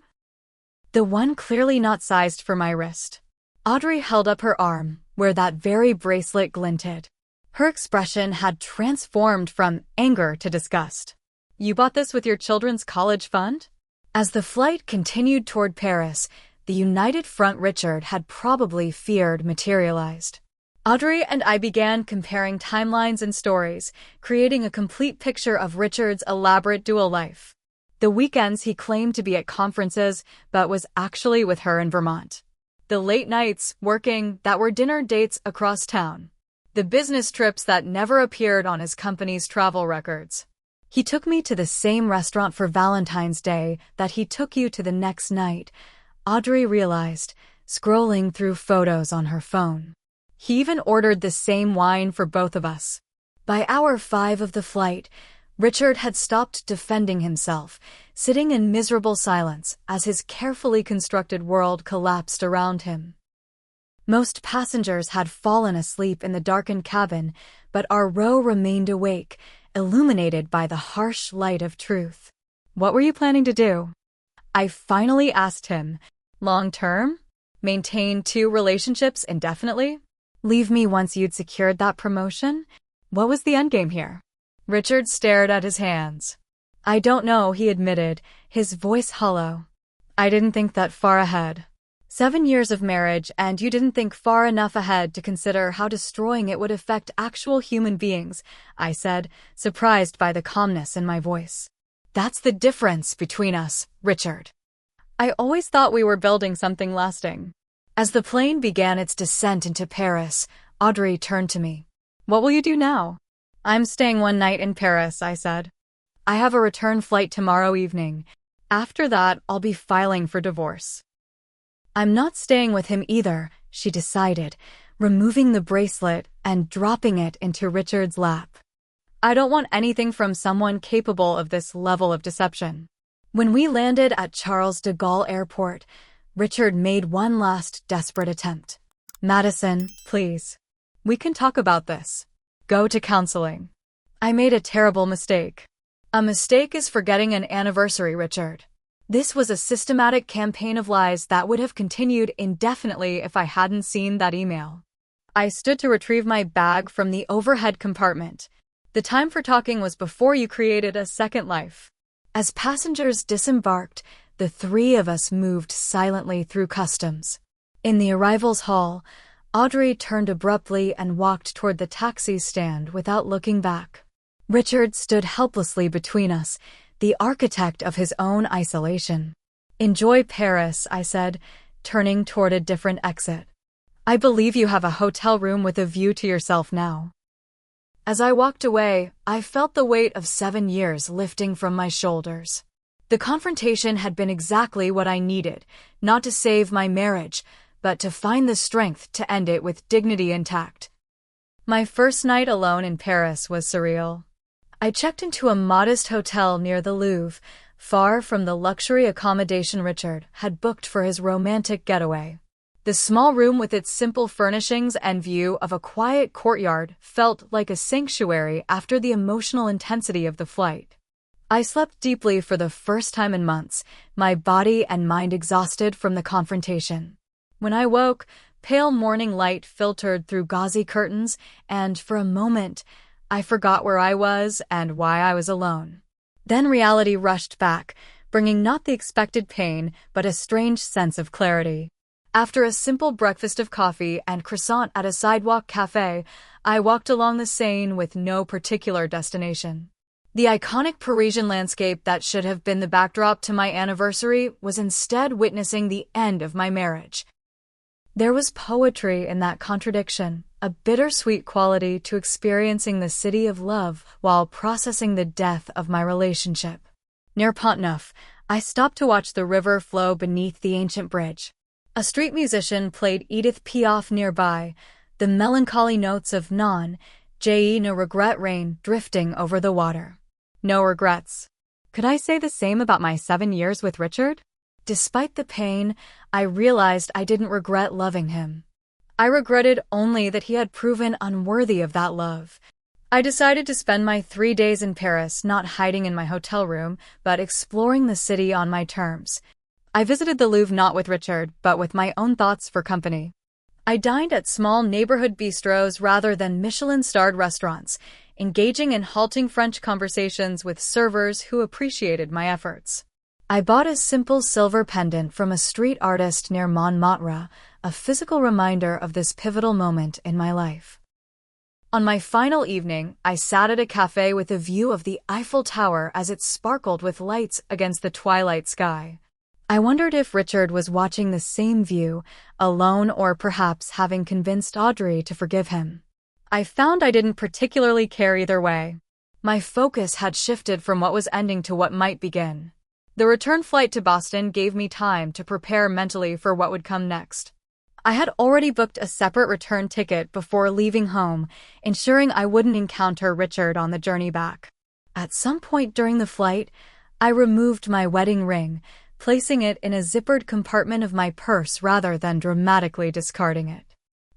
The one clearly not sized for my wrist. Audrey held up her arm, where that very bracelet glinted. Her expression had transformed from anger to disgust. You bought this with your children's college fund? As the flight continued toward Paris, the united front Richard had probably feared materialized. Audrey and I began comparing timelines and stories, creating a complete picture of Richard's elaborate dual life. The weekends he claimed to be at conferences, but was actually with her in Vermont. The late nights, working, that were dinner dates across town. The business trips that never appeared on his company's travel records. He took me to the same restaurant for Valentine's Day that he took you to the next night, Audrey realized, scrolling through photos on her phone. He even ordered the same wine for both of us. By hour 5 of the flight, Richard had stopped defending himself, sitting in miserable silence as his carefully constructed world collapsed around him. Most passengers had fallen asleep in the darkened cabin, but our row remained awake, illuminated by the harsh light of truth. What were you planning to do? I finally asked him. Long-term? Maintain 2 relationships indefinitely? Leave me once you'd secured that promotion? What was the endgame here? Richard stared at his hands. I don't know, he admitted, his voice hollow. I didn't think that far ahead. 7 years of marriage, and you didn't think far enough ahead to consider how destroying it would affect actual human beings, I said, surprised by the calmness in my voice. That's the difference between us, Richard. I always thought we were building something lasting. As the plane began its descent into Paris, Audrey turned to me. What will you do now? I'm staying one night in Paris, I said. I have a return flight tomorrow evening. After that, I'll be filing for divorce. I'm not staying with him either, she decided, removing the bracelet and dropping it into Richard's lap. I don't want anything from someone capable of this level of deception. When we landed at Charles de Gaulle Airport, Richard made one last desperate attempt. Madison, please. We can talk about this. Go to counseling. I made a terrible mistake. A mistake is forgetting an anniversary, Richard. This was a systematic campaign of lies that would have continued indefinitely if I hadn't seen that email. I stood to retrieve my bag from the overhead compartment. The time for talking was before you created a second life. As passengers disembarked, the 3 of us moved silently through customs. In the arrivals hall, Audrey turned abruptly and walked toward the taxi stand without looking back. Richard stood helplessly between us, the architect of his own isolation. Enjoy Paris, I said, turning toward a different exit. I believe you have a hotel room with a view to yourself now. As I walked away, I felt the weight of 7 years lifting from my shoulders. The confrontation had been exactly what I needed, not to save my marriage, but to find the strength to end it with dignity intact. My first night alone in Paris was surreal. I checked into a modest hotel near the Louvre, far from the luxury accommodation Richard had booked for his romantic getaway. The small room with its simple furnishings and view of a quiet courtyard felt like a sanctuary after the emotional intensity of the flight. I slept deeply for the first time in months, my body and mind exhausted from the confrontation. When I woke, pale morning light filtered through gauzy curtains, and for a moment, I forgot where I was and why I was alone. Then reality rushed back, bringing not the expected pain, but a strange sense of clarity. After a simple breakfast of coffee and croissant at a sidewalk cafe, I walked along the Seine with no particular destination. The iconic Parisian landscape that should have been the backdrop to my anniversary was instead witnessing the end of my marriage. There was poetry in that contradiction, a bittersweet quality to experiencing the city of love while processing the death of my relationship. Near Pont-Neuf, I stopped to watch the river flow beneath the ancient bridge. A street musician played Edith Piaf nearby, the melancholy notes of Non, Je ne regrette rien drifting over the water. No regrets. Could I say the same about my 7 years with Richard? Despite the pain, I realized I didn't regret loving him. I regretted only that he had proven unworthy of that love. I decided to spend my 3 days in Paris not hiding in my hotel room, but exploring the city on my terms. I visited the Louvre not with Richard, but with my own thoughts for company. I dined at small neighborhood bistros rather than Michelin-starred restaurants, engaging in halting French conversations with servers who appreciated my efforts. I bought a simple silver pendant from a street artist near Montmartre, a physical reminder of this pivotal moment in my life. On my final evening, I sat at a cafe with a view of the Eiffel Tower as it sparkled with lights against the twilight sky. I wondered if Richard was watching the same view, alone or perhaps having convinced Audrey to forgive him. I found I didn't particularly care either way. My focus had shifted from what was ending to what might begin. The return flight to Boston gave me time to prepare mentally for what would come next. I had already booked a separate return ticket before leaving home, ensuring I wouldn't encounter Richard on the journey back. At some point during the flight, I removed my wedding ring, placing it in a zippered compartment of my purse rather than dramatically discarding it.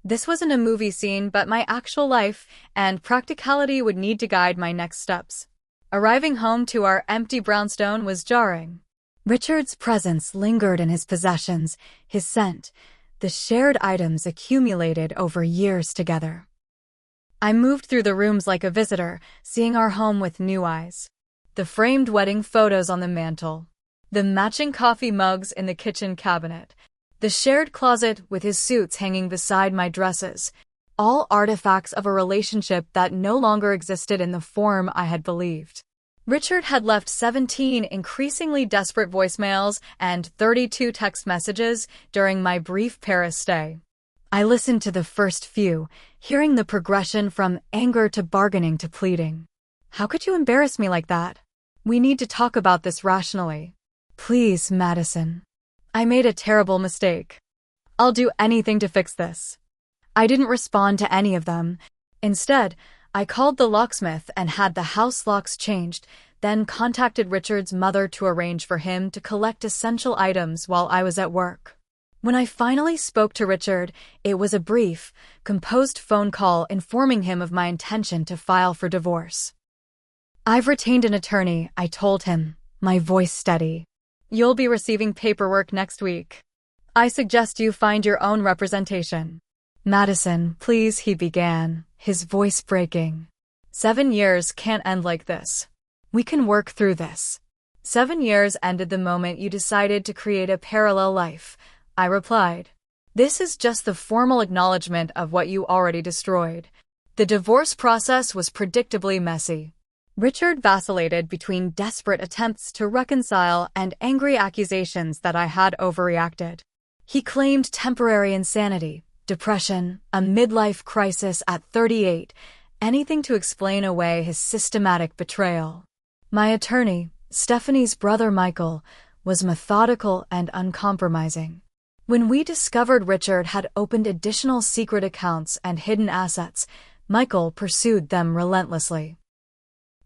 This wasn't a movie scene, but my actual life, and practicality would need to guide my next steps. Arriving home to our empty brownstone was jarring. Richard's presence lingered in his possessions, his scent, the shared items accumulated over years together. I moved through the rooms like a visitor, seeing our home with new eyes. The framed wedding photos on the mantel, the matching coffee mugs in the kitchen cabinet, the shared closet with his suits hanging beside my dresses, all artifacts of a relationship that no longer existed in the form I had believed. Richard had left 17 increasingly desperate voicemails and 32 text messages during my brief Paris stay. I listened to the first few, hearing the progression from anger to bargaining to pleading. How could you embarrass me like that? We need to talk about this rationally. Please, Madison. I made a terrible mistake. I'll do anything to fix this. I didn't respond to any of them. Instead, I called the locksmith and had the house locks changed, then contacted Richard's mother to arrange for him to collect essential items while I was at work. When I finally spoke to Richard, it was a brief, composed phone call informing him of my intention to file for divorce. I've retained an attorney, I told him, my voice steady. You'll be receiving paperwork next week. I suggest you find your own representation. Madison, please, he began, his voice breaking. 7 years can't end like this. We can work through this. 7 years ended the moment you decided to create a parallel life, I replied. This is just the formal acknowledgement of what you already destroyed. The divorce process was predictably messy. Richard vacillated between desperate attempts to reconcile and angry accusations that I had overreacted. He claimed temporary insanity, depression, a midlife crisis at 38, anything to explain away his systematic betrayal. My attorney, Stephanie's brother Michael, was methodical and uncompromising. When we discovered Richard had opened additional secret accounts and hidden assets, Michael pursued them relentlessly.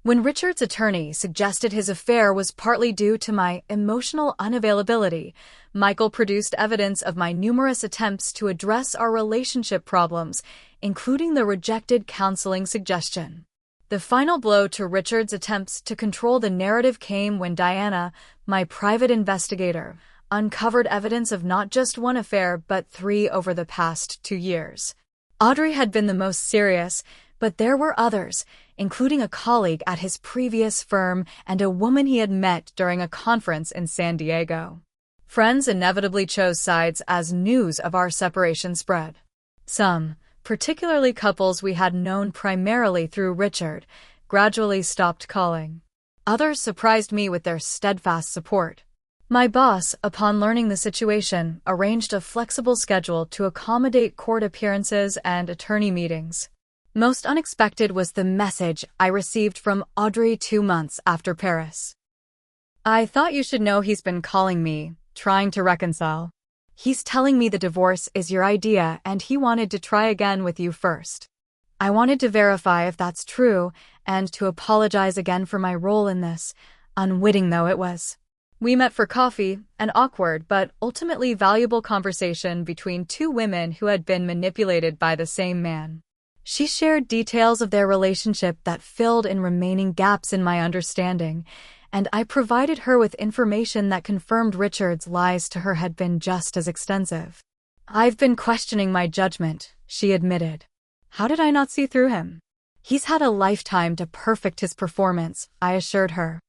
When Richard's attorney suggested his affair was partly due to my emotional unavailability, Michael produced evidence of my numerous attempts to address our relationship problems, including the rejected counseling suggestion. The final blow to Richard's attempts to control the narrative came when Diana, my private investigator, uncovered evidence of not just one affair but 3 over the past 2 years. Audrey had been the most serious, but there were others, including a colleague at his previous firm and a woman he had met during a conference in San Diego. Friends inevitably chose sides as news of our separation spread. Some, particularly couples we had known primarily through Richard, gradually stopped calling. Others surprised me with their steadfast support. My boss, upon learning the situation, arranged a flexible schedule to accommodate court appearances and attorney meetings. Most unexpected was the message I received from Audrey 2 months after Paris. I thought you should know he's been calling me, trying to reconcile. He's telling me the divorce is your idea and he wanted to try again with you first. I wanted to verify if that's true and to apologize again for my role in this, unwitting though it was. We met for coffee, an awkward but ultimately valuable conversation between 2 women who had been manipulated by the same man. She shared details of their relationship that filled in remaining gaps in my understanding, and I provided her with information that confirmed Richard's lies to her had been just as extensive. I've been questioning my judgment, she admitted. How did I not see through him? He's had a lifetime to perfect his performance, I assured her.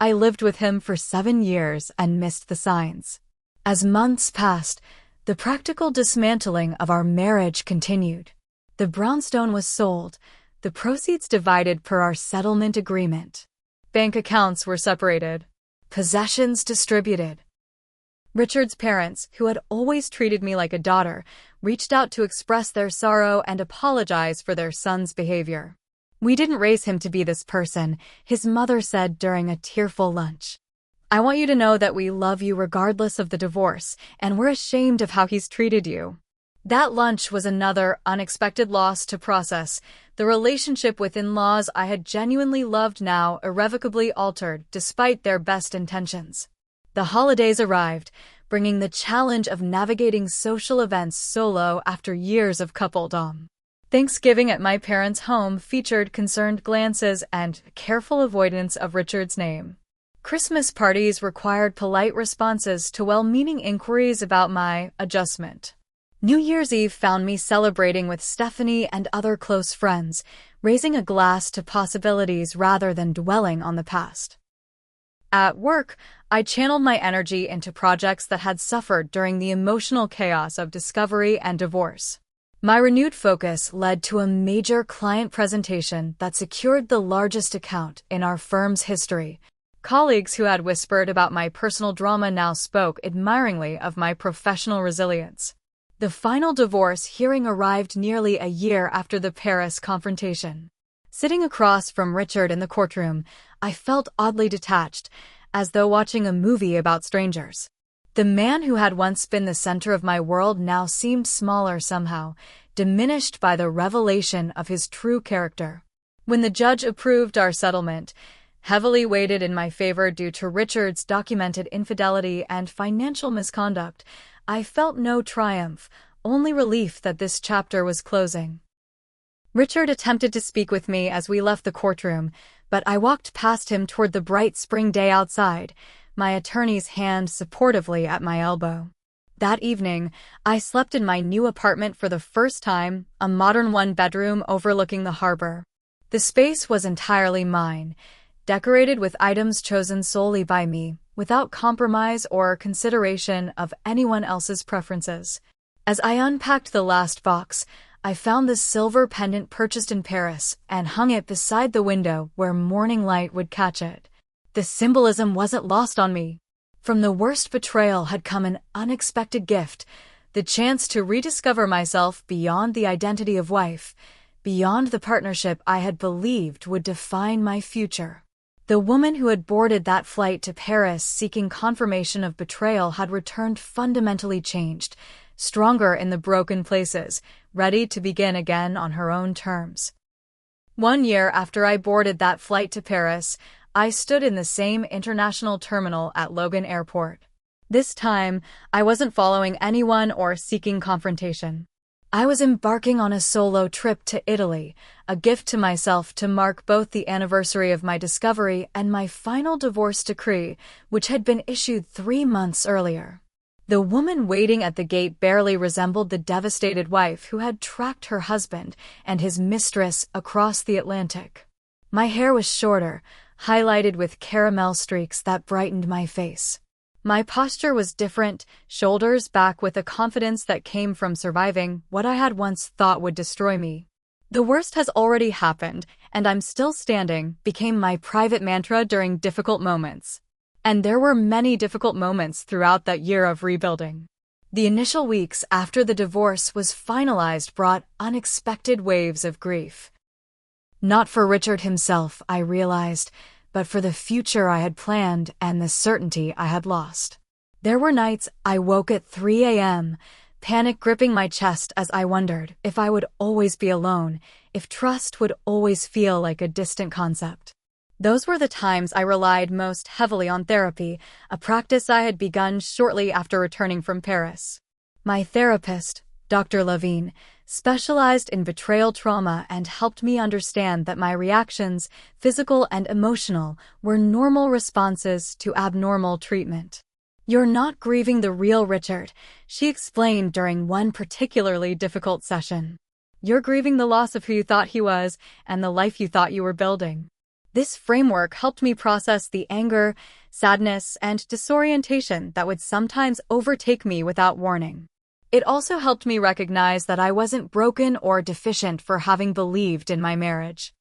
I lived with him for 7 years and missed the signs. As months passed, the practical dismantling of our marriage continued. The brownstone was sold, the proceeds divided per our settlement agreement. Bank accounts were separated, possessions distributed. Richard's parents, who had always treated me like a daughter, reached out to express their sorrow and apologize for their son's behavior. "We didn't raise him to be this person," his mother said during a tearful lunch. "I want you to know that we love you regardless of the divorce, and we're ashamed of how he's treated you." That lunch was another unexpected loss to process. The relationship with in-laws I had genuinely loved now irrevocably altered despite their best intentions. The holidays arrived, bringing the challenge of navigating social events solo after years of coupledom. Thanksgiving at my parents' home featured concerned glances and careful avoidance of Richard's name. Christmas parties required polite responses to well-meaning inquiries about my adjustment. New Year's Eve found me celebrating with Stephanie and other close friends, raising a glass to possibilities rather than dwelling on the past. At work, I channeled my energy into projects that had suffered during the emotional chaos of discovery and divorce. My renewed focus led to a major client presentation that secured the largest account in our firm's history. Colleagues who had whispered about my personal drama now spoke admiringly of my professional resilience. The final divorce hearing arrived nearly a year after the Paris confrontation. Sitting across from Richard in the courtroom, I felt oddly detached, as though watching a movie about strangers. The man who had once been the center of my world now seemed smaller somehow, diminished by the revelation of his true character. When the judge approved our settlement, heavily weighted in my favor due to Richard's documented infidelity and financial misconduct, I felt no triumph, only relief that this chapter was closing. Richard attempted to speak with me as we left the courtroom, but I walked past him toward the bright spring day outside, my attorney's hand supportively at my elbow. That evening, I slept in my new apartment for the first time, a modern one-bedroom overlooking the harbor. The space was entirely mine, decorated with items chosen solely by me, without compromise or consideration of anyone else's preferences. As I unpacked the last box, I found the silver pendant purchased in Paris and hung it beside the window where morning light would catch it. The symbolism wasn't lost on me. From the worst betrayal had come an unexpected gift, the chance to rediscover myself beyond the identity of wife, beyond the partnership I had believed would define my future. The woman who had boarded that flight to Paris seeking confirmation of betrayal had returned fundamentally changed, stronger in the broken places, ready to begin again on her own terms. 1 year after I boarded that flight to Paris, I stood in the same international terminal at Logan Airport. This time, I wasn't following anyone or seeking confrontation. I was embarking on a solo trip to Italy, a gift to myself to mark both the anniversary of my discovery and my final divorce decree, which had been issued 3 months earlier. The woman waiting at the gate barely resembled the devastated wife who had tracked her husband and his mistress across the Atlantic. My hair was shorter, highlighted with caramel streaks that brightened my face. My posture was different, shoulders back with a confidence that came from surviving what I had once thought would destroy me. "The worst has already happened, and I'm still standing," became my private mantra during difficult moments. And there were many difficult moments throughout that year of rebuilding. The initial weeks after the divorce was finalized brought unexpected waves of grief. Not for Richard himself, I realized, but for the future I had planned and the certainty I had lost. There were nights I woke at 3 a.m., panic gripping my chest as I wondered if I would always be alone, if trust would always feel like a distant concept. Those were the times I relied most heavily on therapy, a practice I had begun shortly after returning from Paris. My therapist, Dr. Levine, specialized in betrayal trauma and helped me understand that my reactions, physical and emotional, were normal responses to abnormal treatment. "You're not grieving the real Richard," she explained during one particularly difficult session. "You're grieving the loss of who you thought he was and the life you thought you were building." This framework helped me process the anger, sadness, and disorientation that would sometimes overtake me without warning. It also helped me recognize that I wasn't broken or deficient for having believed in my marriage.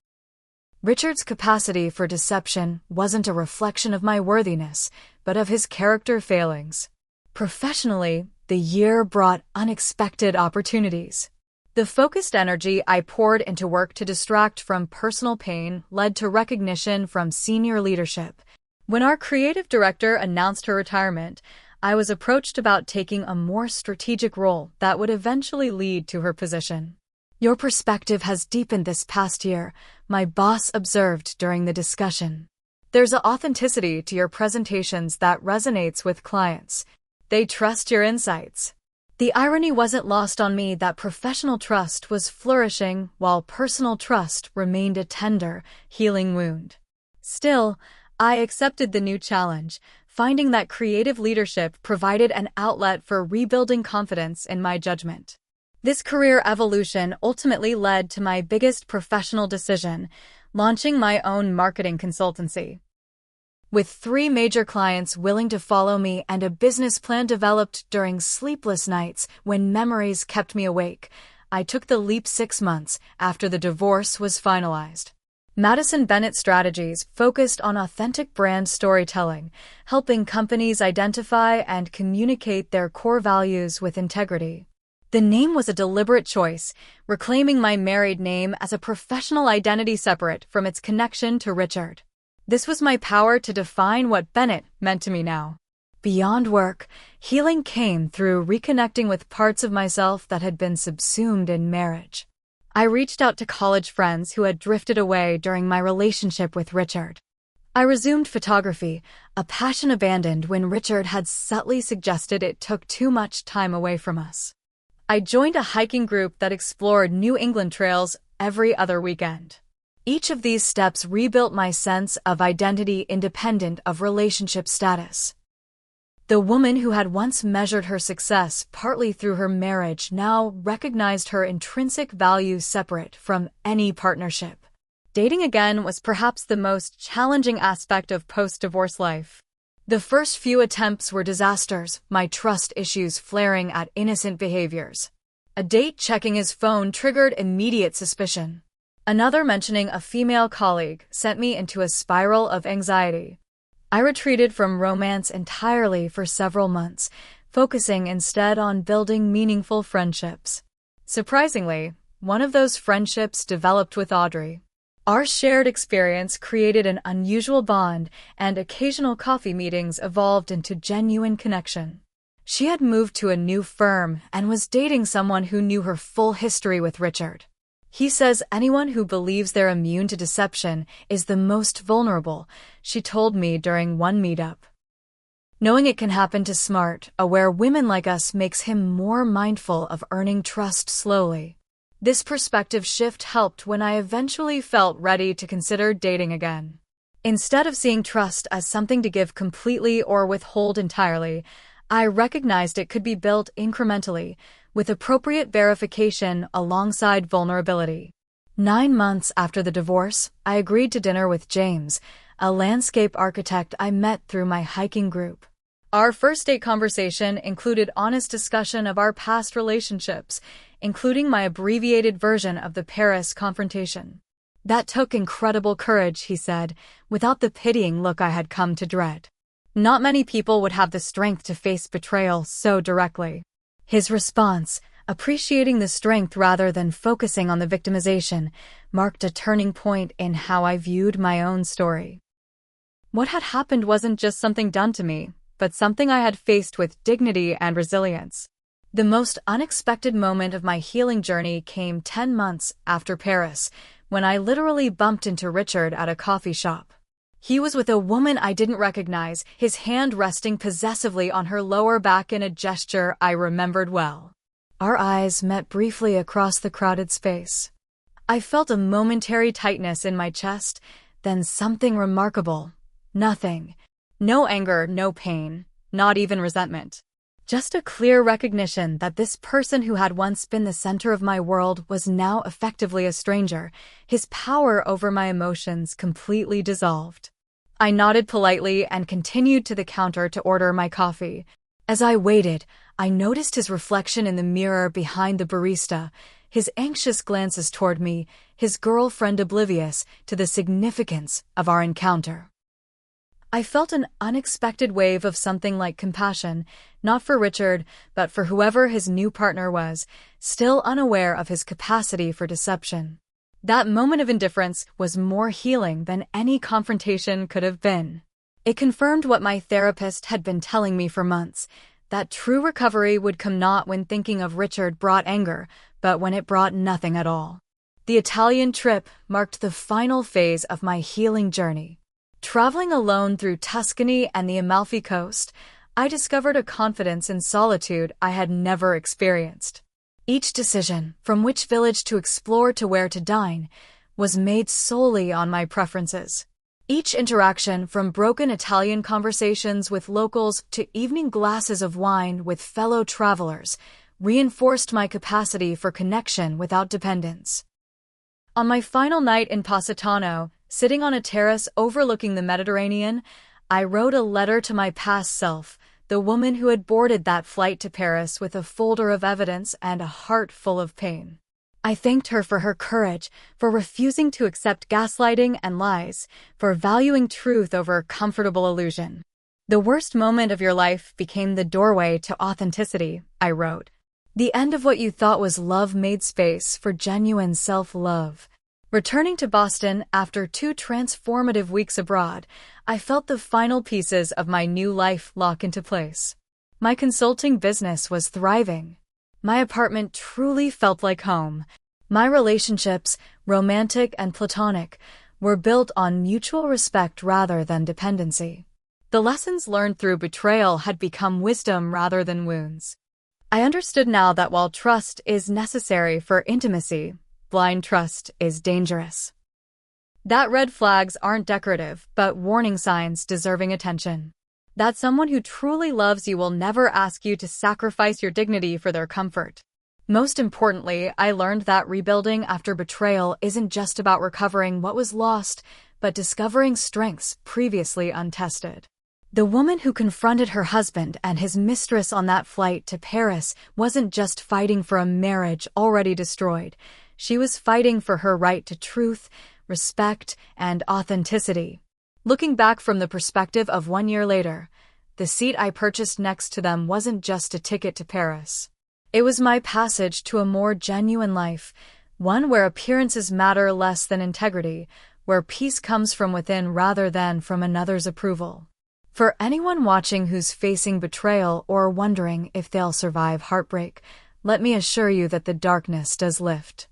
Richard's capacity for deception wasn't a reflection of my worthiness, but of his character failings. Professionally, the year brought unexpected opportunities. The focused energy I poured into work to distract from personal pain led to recognition from senior leadership. When our creative director announced her retirement, I was approached about taking a more strategic role that would eventually lead to her position. "Your perspective has deepened this past year," my boss observed during the discussion. "There's an authenticity to your presentations that resonates with clients. They trust your insights." The irony wasn't lost on me that professional trust was flourishing while personal trust remained a tender, healing wound. Still, I accepted the new challenge, finding that creative leadership provided an outlet for rebuilding confidence in my judgment. This career evolution ultimately led to my biggest professional decision, launching my own marketing consultancy. With 3 major clients willing to follow me and a business plan developed during sleepless nights when memories kept me awake, I took the leap 6 months after the divorce was finalized. Madison Bennett's strategies focused on authentic brand storytelling, helping companies identify and communicate their core values with integrity. The name was a deliberate choice, reclaiming my married name as a professional identity separate from its connection to Richard. This was my power to define what Bennett meant to me now. Beyond work, healing came through reconnecting with parts of myself that had been subsumed in marriage. I reached out to college friends who had drifted away during my relationship with Richard. I resumed photography, a passion abandoned when Richard had subtly suggested it took too much time away from us. I joined a hiking group that explored New England trails every other weekend. Each of these steps rebuilt my sense of identity independent of relationship status. The woman who had once measured her success partly through her marriage now recognized her intrinsic value separate from any partnership. Dating again was perhaps the most challenging aspect of post-divorce life. The first few attempts were disasters, my trust issues flaring at innocent behaviors. A date checking his phone triggered immediate suspicion. Another mentioning a female colleague sent me into a spiral of anxiety. I retreated from romance entirely for several months, focusing instead on building meaningful friendships. Surprisingly, one of those friendships developed with Audrey. Our shared experience created an unusual bond, and occasional coffee meetings evolved into genuine connection. She had moved to a new firm and was dating someone who knew her full history with Richard. "He says anyone who believes they're immune to deception is the most vulnerable," she told me during one meetup. Knowing it can happen to smart, aware women like us makes him more mindful of earning trust slowly. This perspective shift helped when I eventually felt ready to consider dating again. Instead of seeing trust as something to give completely or withhold entirely, I recognized it could be built incrementally, with appropriate verification alongside vulnerability. 9 months after the divorce, I agreed to dinner with James, a landscape architect I met through my hiking group. Our first date conversation included honest discussion of our past relationships, including my abbreviated version of the Paris confrontation. "That took incredible courage," he said, without the pitying look I had come to dread. "Not many people would have the strength to face betrayal so directly." His response, appreciating the strength rather than focusing on the victimization, marked a turning point in how I viewed my own story. What had happened wasn't just something done to me, but something I had faced with dignity and resilience. The most unexpected moment of my healing journey came 10 months after Paris, when I literally bumped into Richard at a coffee shop. He was with a woman I didn't recognize, his hand resting possessively on her lower back in a gesture I remembered well. Our eyes met briefly across the crowded space. I felt a momentary tightness in my chest, then something remarkable. Nothing. No anger, no pain, not even resentment. Just a clear recognition that this person who had once been the center of my world was now effectively a stranger, his power over my emotions completely dissolved. I nodded politely and continued to the counter to order my coffee. As I waited, I noticed his reflection in the mirror behind the barista, his anxious glances toward me, his girlfriend oblivious to the significance of our encounter. I felt an unexpected wave of something like compassion, not for Richard, but for whoever his new partner was, still unaware of his capacity for deception. That moment of indifference was more healing than any confrontation could have been. It confirmed what my therapist had been telling me for months, that true recovery would come not when thinking of Richard brought anger, but when it brought nothing at all. The Italian trip marked the final phase of my healing journey. Traveling alone through Tuscany and the Amalfi Coast, I discovered a confidence in solitude I had never experienced. Each decision, from which village to explore to where to dine, was made solely on my preferences. Each interaction, from broken Italian conversations with locals to evening glasses of wine with fellow travelers, reinforced my capacity for connection without dependence. On my final night in Positano, sitting on a terrace overlooking the Mediterranean, I wrote a letter to my past self, the woman who had boarded that flight to Paris with a folder of evidence and a heart full of pain. I thanked her for her courage, for refusing to accept gaslighting and lies, for valuing truth over comfortable illusion. The worst moment of your life became the doorway to authenticity, I wrote. The end of what you thought was love made space for genuine self-love. Returning to Boston after 2 transformative weeks abroad, I felt the final pieces of my new life lock into place. My consulting business was thriving. My apartment truly felt like home. My relationships, romantic and platonic, were built on mutual respect rather than dependency. The lessons learned through betrayal had become wisdom rather than wounds. I understood now that while trust is necessary for intimacy, blind trust is dangerous. That red flags aren't decorative, but warning signs deserving attention. That someone who truly loves you will never ask you to sacrifice your dignity for their comfort. Most importantly, I learned that rebuilding after betrayal isn't just about recovering what was lost, but discovering strengths previously untested. The woman who confronted her husband and his mistress on that flight to Paris wasn't just fighting for a marriage already destroyed. She was fighting for her right to truth, respect, and authenticity. Looking back from the perspective of 1 year later, the seat I purchased next to them wasn't just a ticket to Paris. It was my passage to a more genuine life, one where appearances matter less than integrity, where peace comes from within rather than from another's approval. For anyone watching who's facing betrayal or wondering if they'll survive heartbreak, let me assure you that the darkness does lift.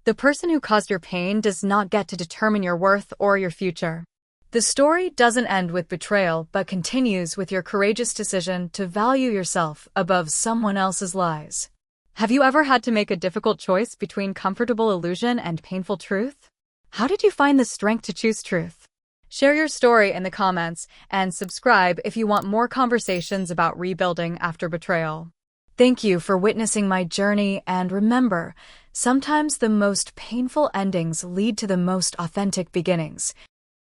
The person who caused your pain does not get to determine your worth or your future. The story doesn't end with betrayal but continues with your courageous decision to value yourself above someone else's lies. Have you ever had to make a difficult choice between comfortable illusion and painful truth? How did you find the strength to choose truth? Share your story in the comments and subscribe if you want more conversations about rebuilding after betrayal. Thank you for witnessing my journey, and remember, sometimes the most painful endings lead to the most authentic beginnings.